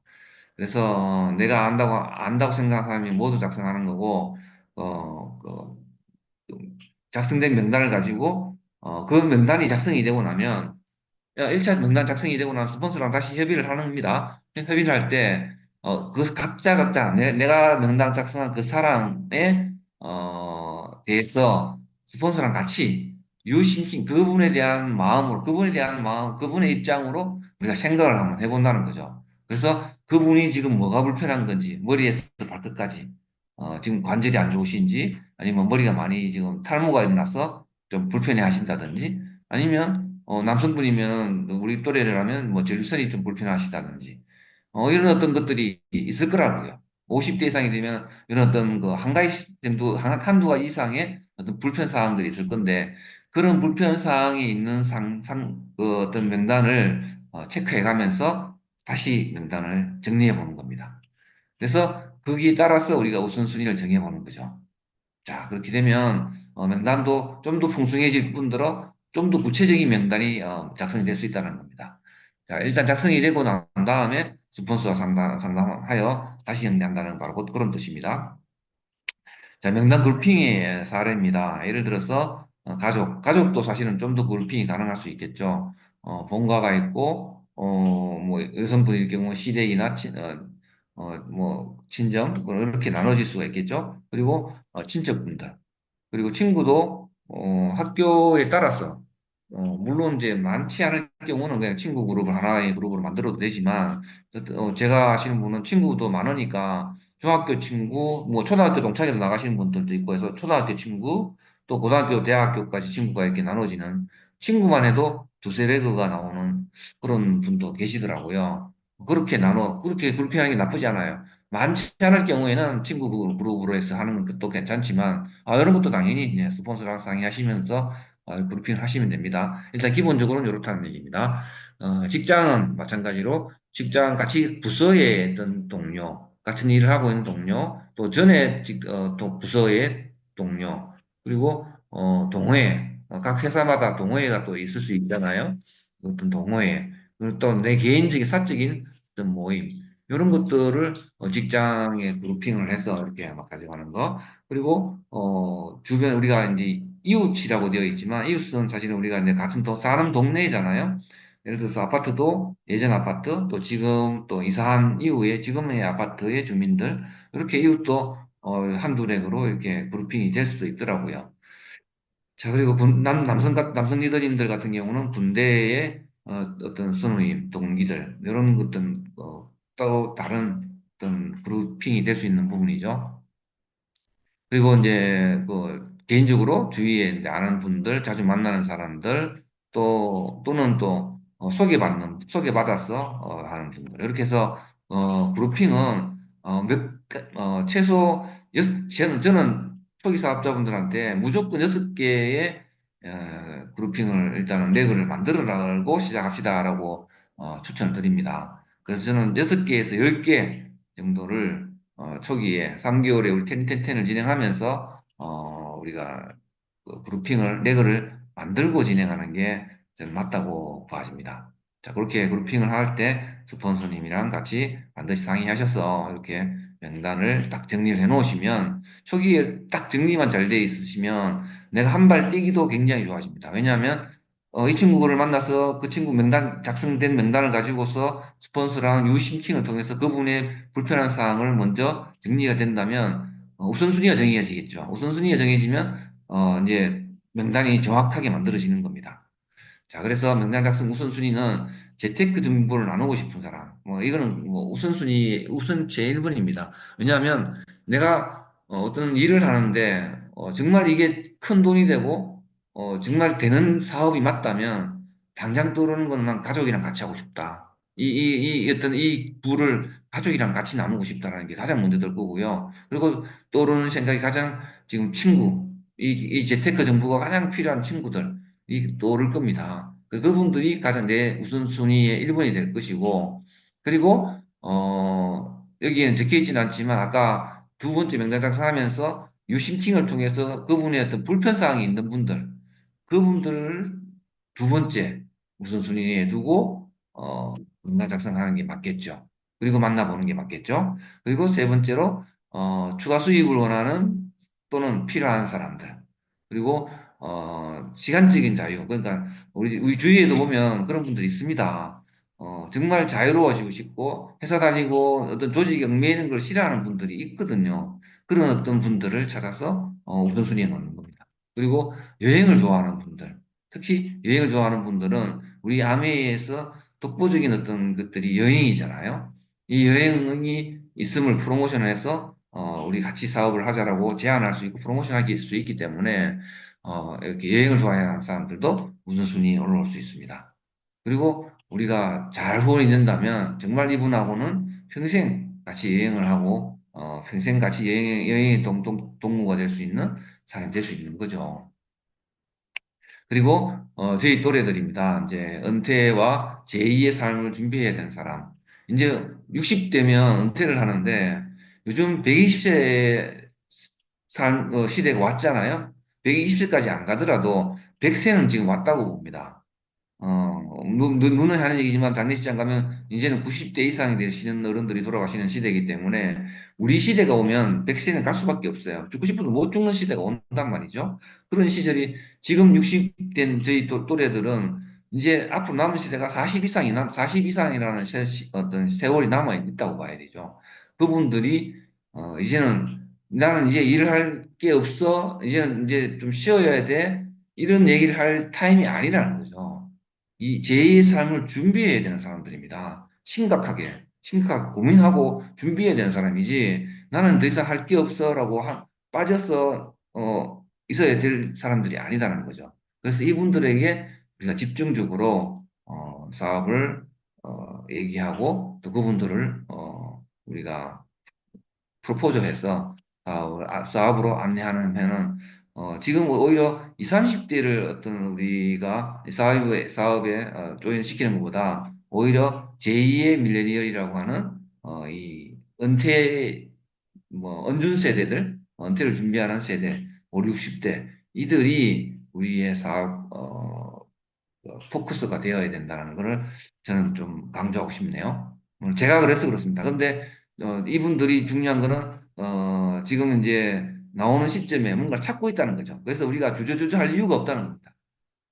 그래서 내가 안다고 생각하는 사람이 모두 작성하는 거고, 어, 그, 작성된 명단을 가지고, 그 명단이 작성이 되고 나면 1차 명단 작성이 되고 나서 스폰서랑 다시 협의를 하는 겁니다. 협의를 할 때, 그 각자, 내가 명단 작성한 그 사람에, 대해서 스폰서랑 같이 유심히 그분에 대한 마음, 그분의 입장으로 우리가 생각을 한번 해본다는 거죠. 그래서 그분이 지금 뭐가 불편한 건지, 머리에서 발끝까지, 지금 관절이 안 좋으신지, 아니면 머리가 많이 지금 탈모가 일어나서 좀 불편해 하신다든지, 아니면 남성분이면 우리 또래라면 뭐 전립선이 좀 불편하시다든지 이런 어떤 것들이 있을 거라고요. 50대 이상이 되면 이런 어떤 그 한 가지 정도 한두 가지 이상의 어떤 불편 사항들이 있을 건데 그런 불편 사항이 있는 그 어떤 명단을 체크해 가면서 다시 명단을 정리해 보는 겁니다. 그래서 거기에 따라서 우리가 우선순위를 정해 보는 거죠. 자, 그렇게 되면 명단도 좀 더 풍성해질 뿐더러 좀 더 구체적인 명단이 작성이 될 수 있다는 겁니다. 자, 일단 작성이 되고 난 다음에 스폰서와 상담하여 다시 정리한다는 바로 그런 뜻입니다. 자, 명단 그룹핑의 사례입니다. 예를 들어서 가족도 사실은 좀 더 그룹핑이 가능할 수 있겠죠. 본가가 있고 뭐 여성분일 경우 시댁이나 뭐 친정 이렇게 나눠질 수가 있겠죠. 그리고 친척분들 그리고 친구도 학교에 따라서 물론 이제 많지 않을 경우는 그냥 친구 그룹을 하나의 그룹으로 만들어도 되지만 제가 아시는 분은 친구도 많으니까 중학교 친구, 뭐 초등학교 동창회도 나가시는 분들도 있고 해서 초등학교 친구 또 고등학교, 대학교까지 친구가 이렇게 나눠지는 친구만 해도 두세 레그가 나오는 그런 분도 계시더라고요. 그렇게 그룹핑하는 게 나쁘지 않아요. 많지 않을 경우에는 친구 그룹으로 해서 하는 것도 괜찮지만, 이런 것도 당연히 이제 스폰서랑 상의하시면서 그룹핑을 하시면 됩니다. 일단 기본적으로는 이렇다는 얘기입니다. 직장은 마찬가지로 직장 같이 부서의 어떤 동료, 같은 일을 하고 있는 동료, 또 전에 또 부서의 동료, 그리고 동호회, 각 회사마다 동호회가 또 있을 수 있잖아요. 어떤 동호회, 그리고 또 내 개인적인 사적인 어떤 모임, 이런 것들을 직장에 그룹핑을 해서 이렇게 막 가져가는 거. 그리고 주변 우리가 이제 이웃이라고 되어 있지만 이웃은 사실은 우리가 이제 같은 사는 동네잖아요. 예를 들어서 아파트도 예전 아파트 또 지금 또 이사한 이후에 지금의 아파트의 주민들 이렇게 이웃도 한두 렉으로 이렇게 그룹핑이 될 수도 있더라고요. 자, 그리고 남성 리더님들 같은 경우는 군대의 어떤 선우임, 동기들, 이런 어떤, 또 다른 어떤 그룹핑이 될 수 있는 부분이죠. 그리고 이제 개인적으로 주위에 이제 아는 분들, 자주 만나는 사람들, 또는 또 소개받아서 하는 분들. 이렇게 해서 그룹핑은 최소 저는 초기 사업자분들한테 무조건 6개의 그룹핑을 일단은 레그를 만들어라고 시작합시다라고 추천을 드립니다. 그래서 저는 6개에서 10개 정도를 초기에 3개월에 우리 텐텐텐을 진행하면서 우리가 그 그룹핑을 레그를 만들고 진행하는 게 저는 맞다고 봐집니다. 자, 그렇게 그룹핑을 할 때 스폰서님이랑 같이 반드시 상의하셔서 이렇게 명단을 딱 정리를 해 놓으시면 초기에 딱 정리만 잘 돼 있으시면 내가 한 발 뛰기도 굉장히 좋아집니다. 왜냐하면 이 친구를 만나서 그 친구 작성된 명단을 가지고서 스폰서랑 유심킹을 통해서 그분의 불편한 사항을 먼저 정리가 된다면 우선순위가 정해지겠죠. 우선순위가 정해지면 이제 명단이 정확하게 만들어지는 겁니다. 자, 그래서 명단 작성 우선순위는 재테크 정보를 나누고 싶은 사람. 뭐, 이거는 뭐 우선순위, 우선 제1번입니다. 왜냐하면 내가 어떤 일을 하는데, 정말 이게 큰 돈이 되고, 정말 되는 사업이 맞다면, 당장 떠오르는 거는 난 가족이랑 같이 하고 싶다. 어떤 이 부를 가족이랑 같이 나누고 싶다라는 게 가장 먼저 들 거고요. 그리고 떠오르는 생각이 가장 지금 친구, 이 재테크 정보가 가장 필요한 친구들, 이 떠오를 겁니다. 그분들이 가장 내 우선순위의 1번이 될 것이고, 그리고, 여기에는 적혀 있지는 않지만, 아까 두 번째 명단 작성하면서 유심팅을 통해서 그분의 어떤 불편사항이 있는 분들, 그분들을 두 번째 우선순위에 두고, 명단 작성하는 게 맞겠죠. 그리고 만나보는 게 맞겠죠. 그리고 세 번째로, 추가 수입을 원하는 또는 필요한 사람들. 그리고, 시간적인 자유. 그러니까, 우리 주위에도 보면 그런 분들이 있습니다. 정말 자유로워지고 싶고, 회사 다니고 어떤 조직에 얽매이는 걸 싫어하는 분들이 있거든요. 그런 어떤 분들을 찾아서, 우선순위에 놓는 겁니다. 그리고 여행을 좋아하는 분들. 특히 여행을 좋아하는 분들은 우리 아메이에서 독보적인 어떤 것들이 여행이잖아요. 이 여행이 있음을 프로모션해서, 우리 같이 사업을 하자라고 제안할 수 있고 프로모션할 수 있기 때문에, 이렇게 여행을 좋아하는 사람들도 우선순위에 올라올 수 있습니다. 그리고 우리가 잘 후원이 된다면 정말 이분하고는 평생 같이 여행을 하고, 평생 같이 여행의 동무가 될 수 있는 사람이 될 수 있는 거죠. 그리고, 저희 또래들입니다. 이제 은퇴와 제2의 삶을 준비해야 되는 사람. 이제 60대면 은퇴를 하는데 요즘 120세 시대가 왔잖아요. 120세까지 안 가더라도 100세는 지금 왔다고 봅니다. 눈에 하는 얘기지만 장례식장 가면 이제는 90대 이상이 되시는 어른들이 돌아가시는 시대이기 때문에 우리 시대가 오면 100세는 갈 수밖에 없어요. 죽고 싶어도 못 죽는 시대가 온단 말이죠. 그런 시절이 지금 60 된 저희 또래들은 이제 앞으로 남은 시대가 40 이상이라는 어떤 세월이 남아 있다고 봐야 되죠. 그분들이 이제는 나는 이제 일을 할 게 없어. 이제는 이제 좀 쉬어야 돼. 이런 얘기를 할 타임이 아니라는 거죠. 이 제2의 삶을 준비해야 되는 사람들입니다. 심각하게 고민하고 준비해야 되는 사람이지, 나는 더 이상 할 게 없어라고 빠져서, 있어야 될 사람들이 아니다라는 거죠. 그래서 이분들에게 우리가 집중적으로, 사업을, 얘기하고, 또 그분들을, 우리가 프로포즈해서 사업으로 안내하는 지금 오히려 20, 30대를 어떤 우리가 사업에 조인시키는 것보다 오히려 제2의 밀레니얼이라고 하는 이 은퇴 세대들, 은퇴를 준비하는 세대, 5, 60대 이들이 우리의 사업 포커스가 되어야 된다는 것을 저는 좀 강조하고 싶네요. 제가 그래서 그렇습니다. 근데 이분들이 중요한 거는 지금 이제 나오는 시점에 뭔가 찾고 있다는 거죠. 그래서 우리가 주저주저 할 이유가 없다는 겁니다.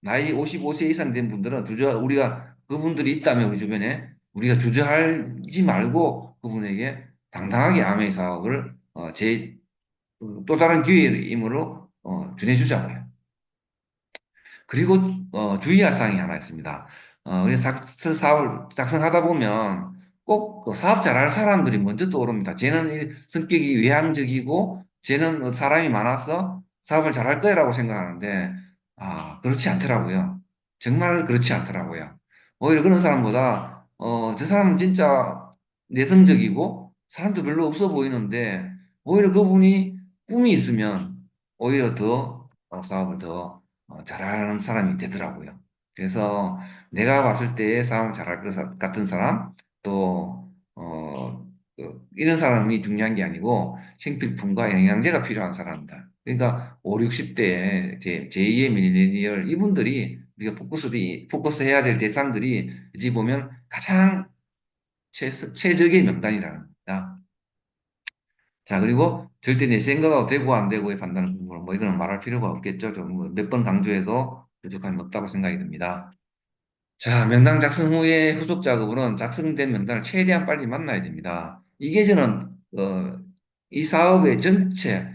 나이 55세 이상 된 분들은 우리가 그분들이 있다면 우리 주변에 우리가 주저하지 말고 그분에게 당당하게 아메이 사업을 또 다른 기회임으로 전해주자고요. 그리고 주의할 사항이 하나 있습니다. 우리 사업을 작성하다 보면 꼭그 사업 잘할 사람들이 먼저 떠오릅니다. 쟤는 성격이 외향적이고 쟤는 사람이 많아서 사업을 잘할 거라고 생각하는데 그렇지 않더라고요. 정말 그렇지 않더라고요. 오히려 그런 사람보다 저 사람은 진짜 내성적이고 사람도 별로 없어 보이는데 오히려 그분이 꿈이 있으면 오히려 더 사업을 더 잘하는 사람이 되더라고요. 그래서 내가 봤을 때 싸움 잘할 것 같은 사람, 또, 이런 사람이 중요한 게 아니고 생필품과 영양제가 필요한 사람들. 그러니까 5, 60대의 제2의 밀레니얼, 이분들이 우리가 포커스 해야 될 대상들이 어찌 보면 가장 최적의 명단이라는 겁니다. 자, 그리고 절대 내 생각하고 되고 안 되고의 판단을 뭐 이거는 말할 필요가 없겠죠. 좀 몇 번 강조해도 부족함이 없다고 생각이 듭니다. 자, 명단 작성 후에 후속 작업으로는 작성된 명단을 최대한 빨리 만나야 됩니다. 이게 저는 이 사업의 전체,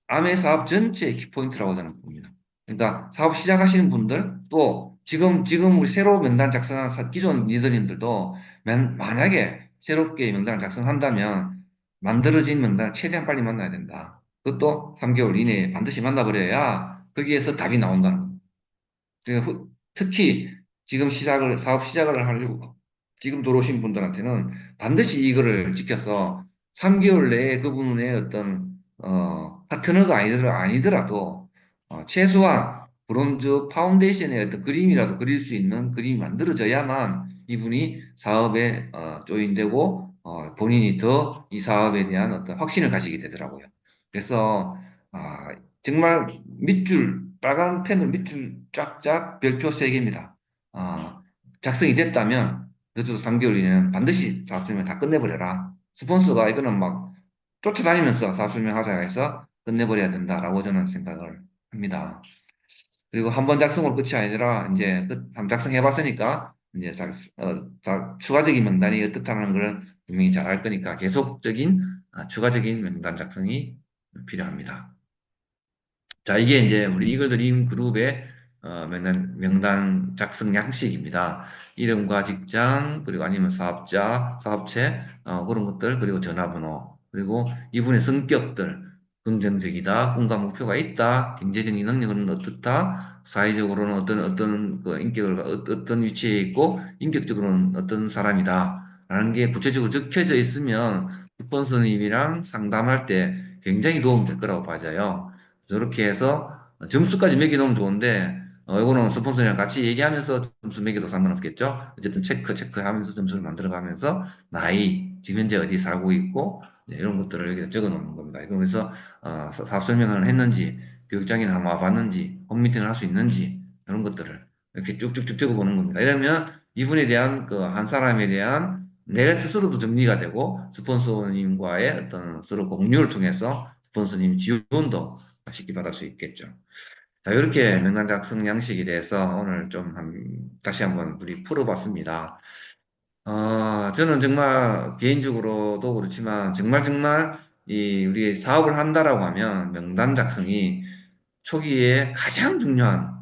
암의 사업 전체의 키포인트라고 저는 봅니다. 그러니까 사업 시작하시는 분들, 또 지금 우리 새로 명단 작성한 기존 리더님들도 만약에 새롭게 명단을 작성한다면 만들어진 명단을 최대한 빨리 만나야 된다. 그것도 3개월 이내에 반드시 만나버려야 거기에서 답이 나온다는 겁니다. 특히 지금 사업 시작을 하려고 지금 들어오신 분들한테는 반드시 이거를 지켜서 3개월 내에 그분의 어떤, 파트너가 아니더라도, 최소한 브론즈 파운데이션의 어떤 그림이라도 그릴 수 있는 그림이 만들어져야만 이분이 사업에, 조인되고, 본인이 더 이 사업에 대한 어떤 확신을 가지게 되더라고요. 그래서, 아, 정말 밑줄, 빨간 펜으로 밑줄 쫙쫙 별표 3개입니다. 작성이 됐다면 늦어도 3개월 이내는 반드시 사업 설명 다 끝내버려라. 스폰서가 이거는 막 쫓아다니면서 사업 설명하자 해서 끝내버려야 된다라고 저는 생각을 합니다. 그리고 한 번 작성으로 끝이 아니라 이제 한번 작성해봤으니까 이제 추가적인 명단이 어떻다는 걸 분명히 잘 알 거니까 계속적인 추가적인 명단 작성이 필요합니다. 자, 이게 이제 우리 이글 드림 그룹의 명단 작성 양식입니다. 이름과 직장, 그리고 아니면 사업자, 사업체, 그런 것들, 그리고 전화번호, 그리고 이분의 성격들, 긍정적이다, 꿈과 목표가 있다, 경제적인 능력은 어떻다, 사회적으로는 어떤 그 인격을, 어떤 위치에 있고, 인격적으로는 어떤 사람이다, 라는 게 구체적으로 적혀져 있으면, 스폰서님이랑 상담할 때 굉장히 도움이 될 거라고 봐져요. 저렇게 해서 점수까지 매기놓으면 좋은데, 이거는 스폰서랑 같이 얘기하면서 점수 매겨도 상관없겠죠? 어쨌든 체크하면서 점수를 만들어가면서, 나이, 지금 현재 어디 살고 있고, 이런 것들을 여기다 적어 놓는 겁니다. 그래서, 사업 설명을 했는지, 교육장에는 한번 와봤는지, 홈미팅을 할 수 있는지, 이런 것들을 이렇게 쭉쭉쭉 적어 보는 겁니다. 이러면 이분에 대한 그 한 사람에 대한 내가 스스로도 정리가 되고, 스폰서님과의 어떤 서로 공유를 통해서 스폰서님 지원도 쉽게 받을 수 있겠죠. 자, 이렇게 명단 작성 양식에 대해서 오늘 좀 다시 한번 우리 풀어봤습니다. 저는 정말 개인적으로도 그렇지만 정말 우리 사업을 한다라고 하면 명단 작성이 초기에 가장 중요한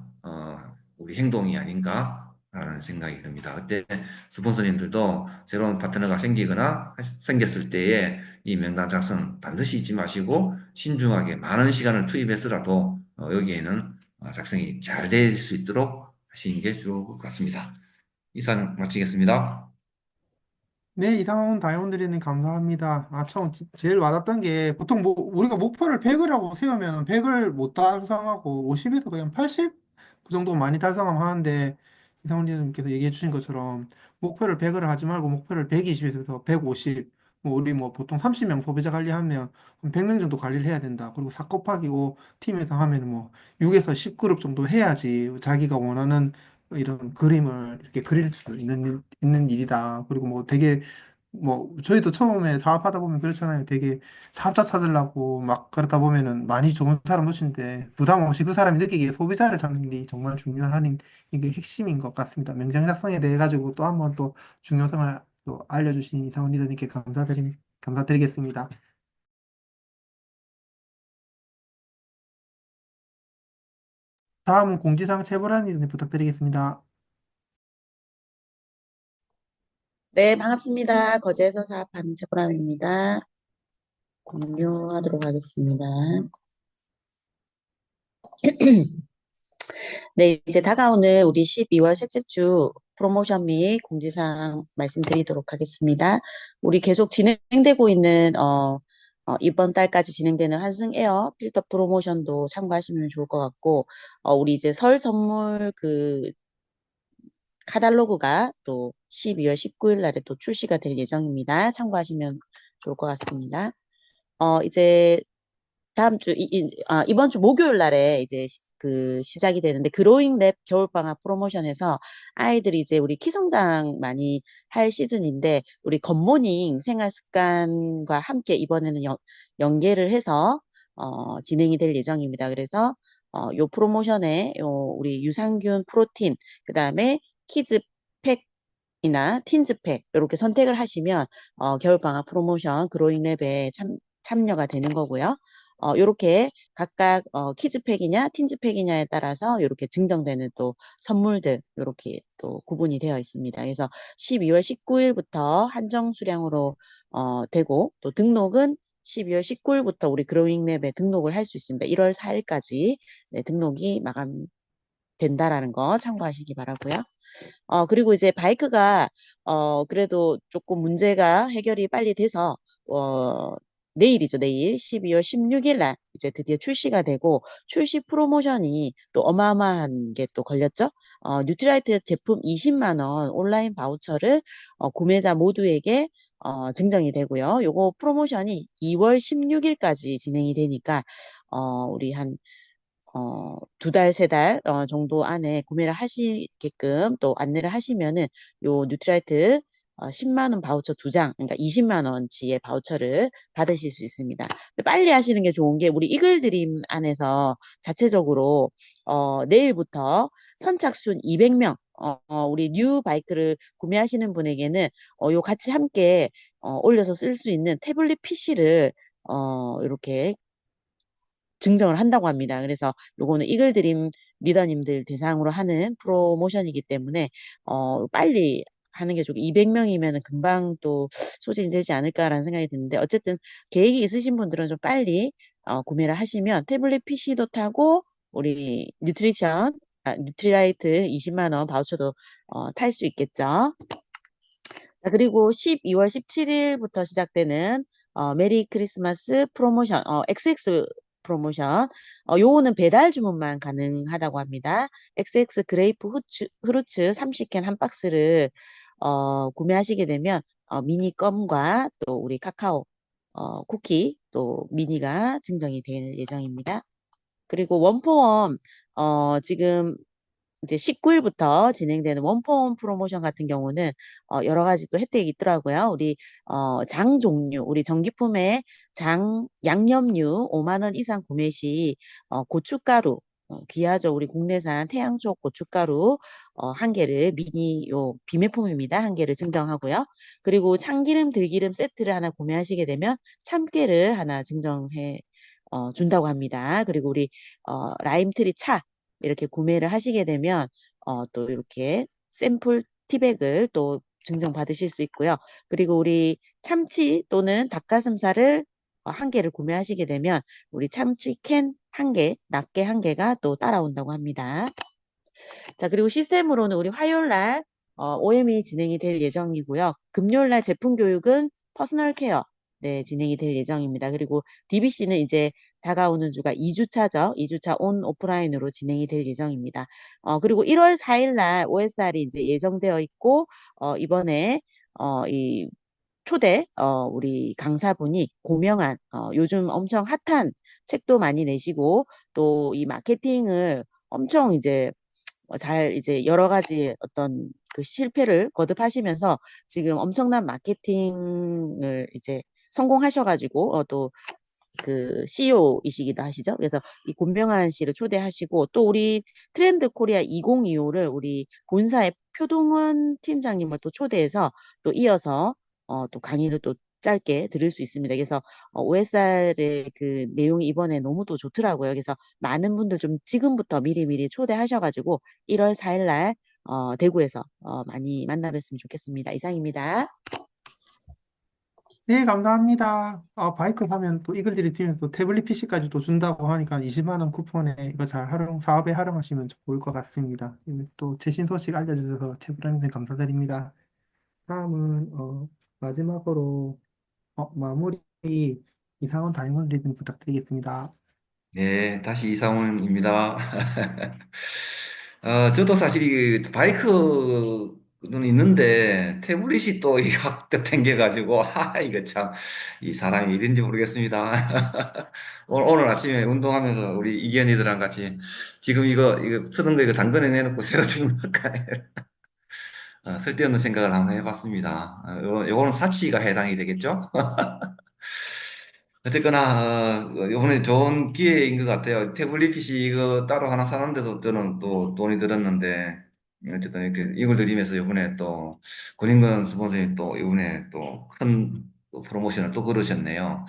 우리 행동이 아닌가라는 생각이 듭니다. 그때 스폰서님들도 새로운 파트너가 생겼을 때에 이 명단 작성 반드시 잊지 마시고 신중하게 많은 시간을 투입해서라도 여기에는 작성이 잘 될 수 있도록 하시는 게 좋을 것 같습니다. 이상 마치겠습니다. 네, 이상훈 다이원드리님 감사합니다. 참, 제일 와닿던 게, 보통 우리가 목표를 100이라고 세우면 100을 못 달성하고 50에서 그냥 80? 그 정도 많이 달성하면 하는데, 이상훈님께서 얘기해 주신 것처럼, 목표를 100을 하지 말고, 목표를 120에서 150, 우리 보통 30명 소비자 관리하면, 한 100명 정도 관리를 해야 된다. 그리고 4 곱하기 5 팀에서 하면 6에서 10그룹 정도 해야지, 자기가 원하는 이런 그림을 이렇게 그릴 수 있는 일이다. 그리고 되게 저희도 처음에 사업하다 보면 그렇잖아요. 되게 사업자 찾으려고 막 그러다 보면은 많이 좋은 사람 놓치는데 부담 없이 그 사람이 느끼기에 소비자를 잡는 일이 정말 중요한 이게 핵심인 것 같습니다. 명장 작성에 대해 가지고 또 한번 또 중요성을 또 알려주신 이상훈 리더님께 감사드리겠습니다. 다음은 공지사항 최보람 리더님 부탁드리겠습니다. 네, 반갑습니다. 거제에서 사업하는 최보람입니다. 공유하도록 하겠습니다. 네, 이제 다가오는 우리 12월 셋째 주 프로모션 및 공지사항 말씀드리도록 하겠습니다. 우리 계속 진행되고 있는, 이번 달까지 진행되는 한승 에어 필터 프로모션도 참고하시면 좋을 것 같고, 우리 이제 설 선물 카탈로그가 또 12월 19일 날에 또 출시가 될 예정입니다. 참고하시면 좋을 것 같습니다. 이제 다음 주, 이번 주 목요일 날에 이제 시작이 되는데, 그로잉 랩 겨울방학 프로모션에서 아이들이 이제 우리 키성장 많이 할 시즌인데, 우리 굿모닝 생활 습관과 함께 이번에는 연계를 해서, 진행이 될 예정입니다. 그래서, 요 프로모션에 우리 유산균 프로틴, 그 다음에 키즈 팩이나 틴즈팩, 이렇게 선택을 하시면, 겨울방학 프로모션 그로잉 랩에 참여가 되는 거고요. 요렇게 각각 키즈팩이냐 틴즈팩이냐에 따라서 요렇게 증정되는 또 선물들 요렇게 또 구분이 되어 있습니다. 그래서 12월 19일부터 한정 수량으로 되고 또 등록은 12월 19일부터 우리 그로잉랩에 등록을 할 수 있습니다. 1월 4일까지 네, 등록이 마감된다라는 거 참고하시기 바라고요. 그리고 이제 바이크가, 그래도 조금 문제가 해결이 빨리 돼서, 내일이죠, 내일. 12월 16일 날 이제 드디어 출시가 되고, 출시 프로모션이 또 어마어마한 게 또 걸렸죠? 뉴트라이트 제품 20만 원 온라인 바우처를 구매자 모두에게 증정이 되고요. 요거 프로모션이 2월 16일까지 진행이 되니까, 우리 한 두 달, 세 달, 정도 안에 구매를 하시게끔 또 안내를 하시면은 요 뉴트라이트 10만 원 바우처 두 장, 그러니까 20만 원치의 바우처를 받으실 수 있습니다. 근데 빨리 하시는 게 좋은 게 우리 이글드림 안에서 자체적으로 내일부터 선착순 200명, 우리 뉴 바이크를 구매하시는 분에게는 요 같이 함께 올려서 쓸 수 있는 태블릿 PC를 이렇게 증정을 한다고 합니다. 그래서 요거는 이글드림 리더님들 대상으로 하는 프로모션이기 때문에 빨리 하는 게 좋고 200명이면 금방 또 소진이 되지 않을까라는 생각이 드는데 어쨌든 계획이 있으신 분들은 좀 빨리 구매를 하시면 태블릿 PC도 타고 우리 뉴트리라이트 20만 원 바우처도 탈 수 있겠죠. 자, 그리고 12월 17일부터 시작되는 메리 크리스마스 프로모션, XX 프로모션. 요거는 배달 주문만 가능하다고 합니다. XX 그레이프 후르츠 30캔 한 박스를 구매하시게 되면 미니 껌과 또 우리 카카오 쿠키 또 미니가 증정이 될 예정입니다. 그리고 원포엄 지금 이제 19일부터 진행되는 원포원 프로모션 같은 경우는 여러 가지 또 혜택이 있더라고요. 우리 장 종류, 우리 전기품의 장 양념류 5만 원 이상 구매 시 고춧가루 귀하죠. 우리 국내산 태양초 고춧가루 한 개를 미니 요 비매품입니다. 한 개를 증정하고요. 그리고 참기름 들기름 세트를 하나 구매하시게 되면 참깨를 하나 증정해 준다고 합니다. 그리고 우리 라임트리 차 이렇게 구매를 하시게 되면 또 이렇게 샘플 티백을 또 증정받으실 수 있고요. 그리고 우리 참치 또는 닭가슴살을 한 개를 구매하시게 되면 우리 참치 캔 한 개, 낱개 한 개가 또 따라온다고 합니다. 자, 그리고 시스템으로는 우리 화요일 날 OM이 진행이 될 예정이고요. 금요일 날 제품 교육은 퍼스널 케어 네, 진행이 될 예정입니다. 그리고 DBC는 이제 다가오는 주가 2주차죠. 2주차 온 오프라인으로 진행이 될 예정입니다. 그리고 1월 4일 날 OSR이 이제 예정되어 있고 이번에 이 초대 우리 강사분이 고명한 요즘 엄청 핫한 책도 많이 내시고 또 이 마케팅을 엄청 이제 잘 이제 여러 가지 어떤 그 실패를 거듭하시면서 지금 엄청난 마케팅을 이제 성공하셔가지고 또 그 CEO이시기도 하시죠. 그래서 이 권병한 씨를 초대하시고 또 우리 트렌드 코리아 2025를 우리 본사의 표동원 팀장님을 또 초대해서 또 이어서 또 강의를 또 짧게 들을 수 있습니다. 그래서 OSR의 그 내용이 이번에 너무 또 좋더라고요. 그래서 많은 분들 좀 지금부터 미리미리 초대하셔가지고 1월 4일 날 대구에서 많이 만나뵀으면 좋겠습니다. 이상입니다. 네, 감사합니다. 바이크 사면 또 이글들이 팀에서 또 태블릿 PC까지 또 준다고 하니까 20만 원 쿠폰에 이거 잘 사업에 활용하시면 좋을 것 같습니다. 또 최신 소식 알려주셔서 최부장님 감사드립니다. 다음은 마지막으로 마무리 이상원 다이몬드 리뷰 부탁드리겠습니다. 네, 다시 이상훈입니다. 저도 사실 이 바이크는 있는데 태블릿이 또 이 확 땡겨가지고 이거 참 이 사람이 이런지 모르겠습니다. 오늘 아침에 운동하면서 우리 이기현이들랑 같이 지금 이거 쓰던 거 이거 당근에 내놓고 새로 주문할까 쓸데없는 생각을 한번 해봤습니다. 요거는 사치가 해당이 되겠죠? 어쨌거나, 이번에 좋은 기회인 것 같아요. 태블릿 PC 이거 따로 하나 사는데도 저는 또 돈이 들었는데, 어쨌든 이렇게 이걸 드리면서 이번에 또, 권인건 스폰서님 또 이번에 또 큰 프로모션을 또 걸으셨네요.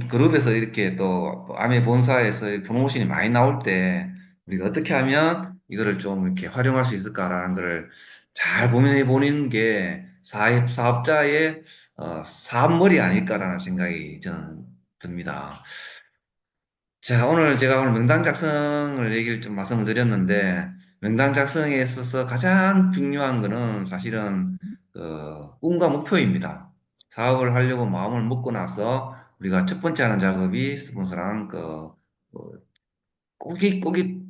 그룹에서 이렇게 또 아메 본사에서 프로모션이 많이 나올 때 우리가 어떻게 하면 이거를 좀 이렇게 활용할 수 있을까라는 거를 잘 고민해 보는 게 사업자의 사업머리 아닐까라는 생각이 저는 듭니다. 자, 제가 오늘 명당 작성을 얘기를 좀 말씀을 드렸는데, 명당 작성에 있어서 가장 중요한 거는 사실은 꿈과 목표입니다. 사업을 하려고 마음을 먹고 나서 우리가 첫 번째 하는 작업이 스폰서랑 꼬깃꼬깃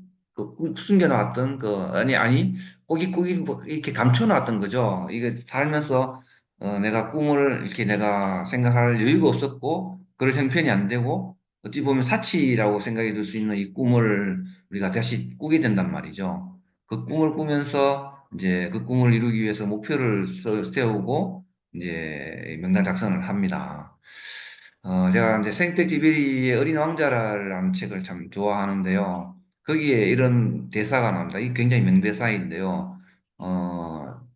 숨겨놨던 꼬깃꼬깃 뭐 이렇게 감춰놨던 거죠. 이게 살면서 내가 꿈을 이렇게 내가 생각할 여유가 없었고 그럴 형편이 안 되고 어찌 보면 사치라고 생각이 들 수 있는 이 꿈을 우리가 다시 꾸게 된단 말이죠. 그 꿈을 꾸면서 이제 그 꿈을 이루기 위해서 목표를 세우고 이제 명단 작성을 합니다. 제가 이제 생텍쥐비리의 어린 왕자라는 책을 참 좋아하는데요. 거기에 이런 대사가 나옵니다. 이게 굉장히 명대사인데요.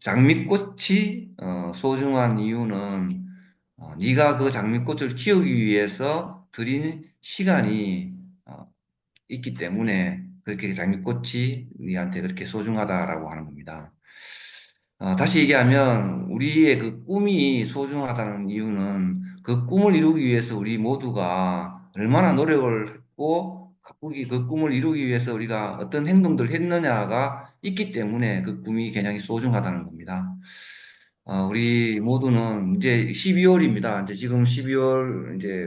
장미꽃이 소중한 이유는 네가 그 장미꽃을 키우기 위해서 들인 시간이 어, 있기 때문에 그렇게 장미꽃이 네한테 그렇게 소중하다라고 하는 겁니다. 다시 얘기하면 우리의 그 꿈이 소중하다는 이유는 그 꿈을 이루기 위해서 우리 모두가 얼마나 노력을 했고 그 꿈을 이루기 위해서 우리가 어떤 행동들을 했느냐가 있기 때문에 그 꿈이 굉장히 소중하다는 겁니다. 우리 모두는 이제 12월입니다. 이제 지금 12월 이제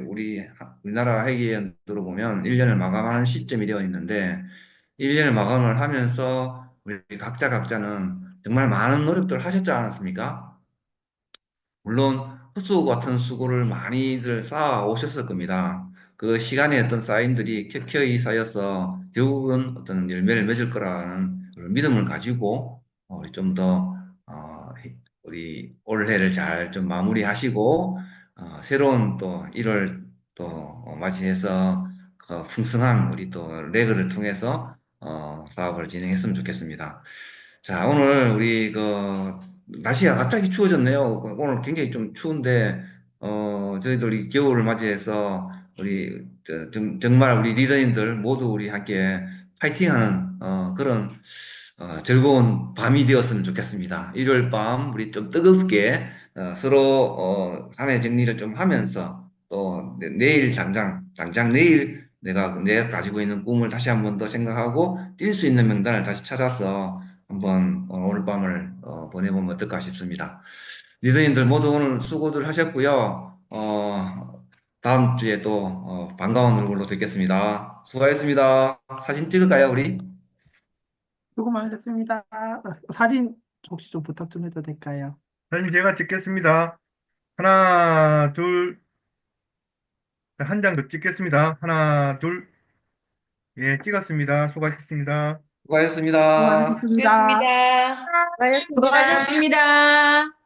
우리나라 회계연도로 보면 1년을 마감하는 시점이 되어 있는데 1년을 마감을 하면서 우리 각자는 정말 많은 노력들을 하셨지 않았습니까? 물론 흡수 같은 수고를 많이들 쌓아 오셨을 겁니다. 그 시간에 어떤 쌓인들이 켜켜이 쌓여서 결국은 어떤 열매를 맺을 거라는 그런 믿음을 가지고 우리 좀 더 우리 올해를 잘 좀 마무리하시고 새로운 또 1월 또 맞이해서 그 풍성한 우리 또 레그를 통해서 사업을 진행했으면 좋겠습니다. 자, 오늘 날씨가 갑자기 추워졌네요. 오늘 굉장히 좀 추운데, 저희들이 겨울을 맞이해서, 정말 우리 리더님들 모두 우리 함께 파이팅하는, 즐거운 밤이 되었으면 좋겠습니다. 일요일 밤, 우리 좀 뜨겁게, 서로, 한 해 정리를 좀 하면서, 또, 내일 당장 내일 내가 가지고 있는 꿈을 다시 한 번 더 생각하고, 뛸 수 있는 명단을 다시 찾아서, 한번 오늘 밤을 보내보면 어떨까 싶습니다. 리더님들 모두 오늘 수고들 하셨고요. 다음 주에 또 반가운 얼굴로 뵙겠습니다. 수고하셨습니다. 사진 찍을까요, 우리? 수고 많으셨습니다. 사진 혹시 좀 부탁 좀 해도 될까요? 사진 제가 찍겠습니다. 하나, 둘, 한 장 더 찍겠습니다. 하나, 둘, 예, 찍었습니다. 수고하셨습니다. 수고하셨습니다. 수고하셨습니다. 수고하셨습니다.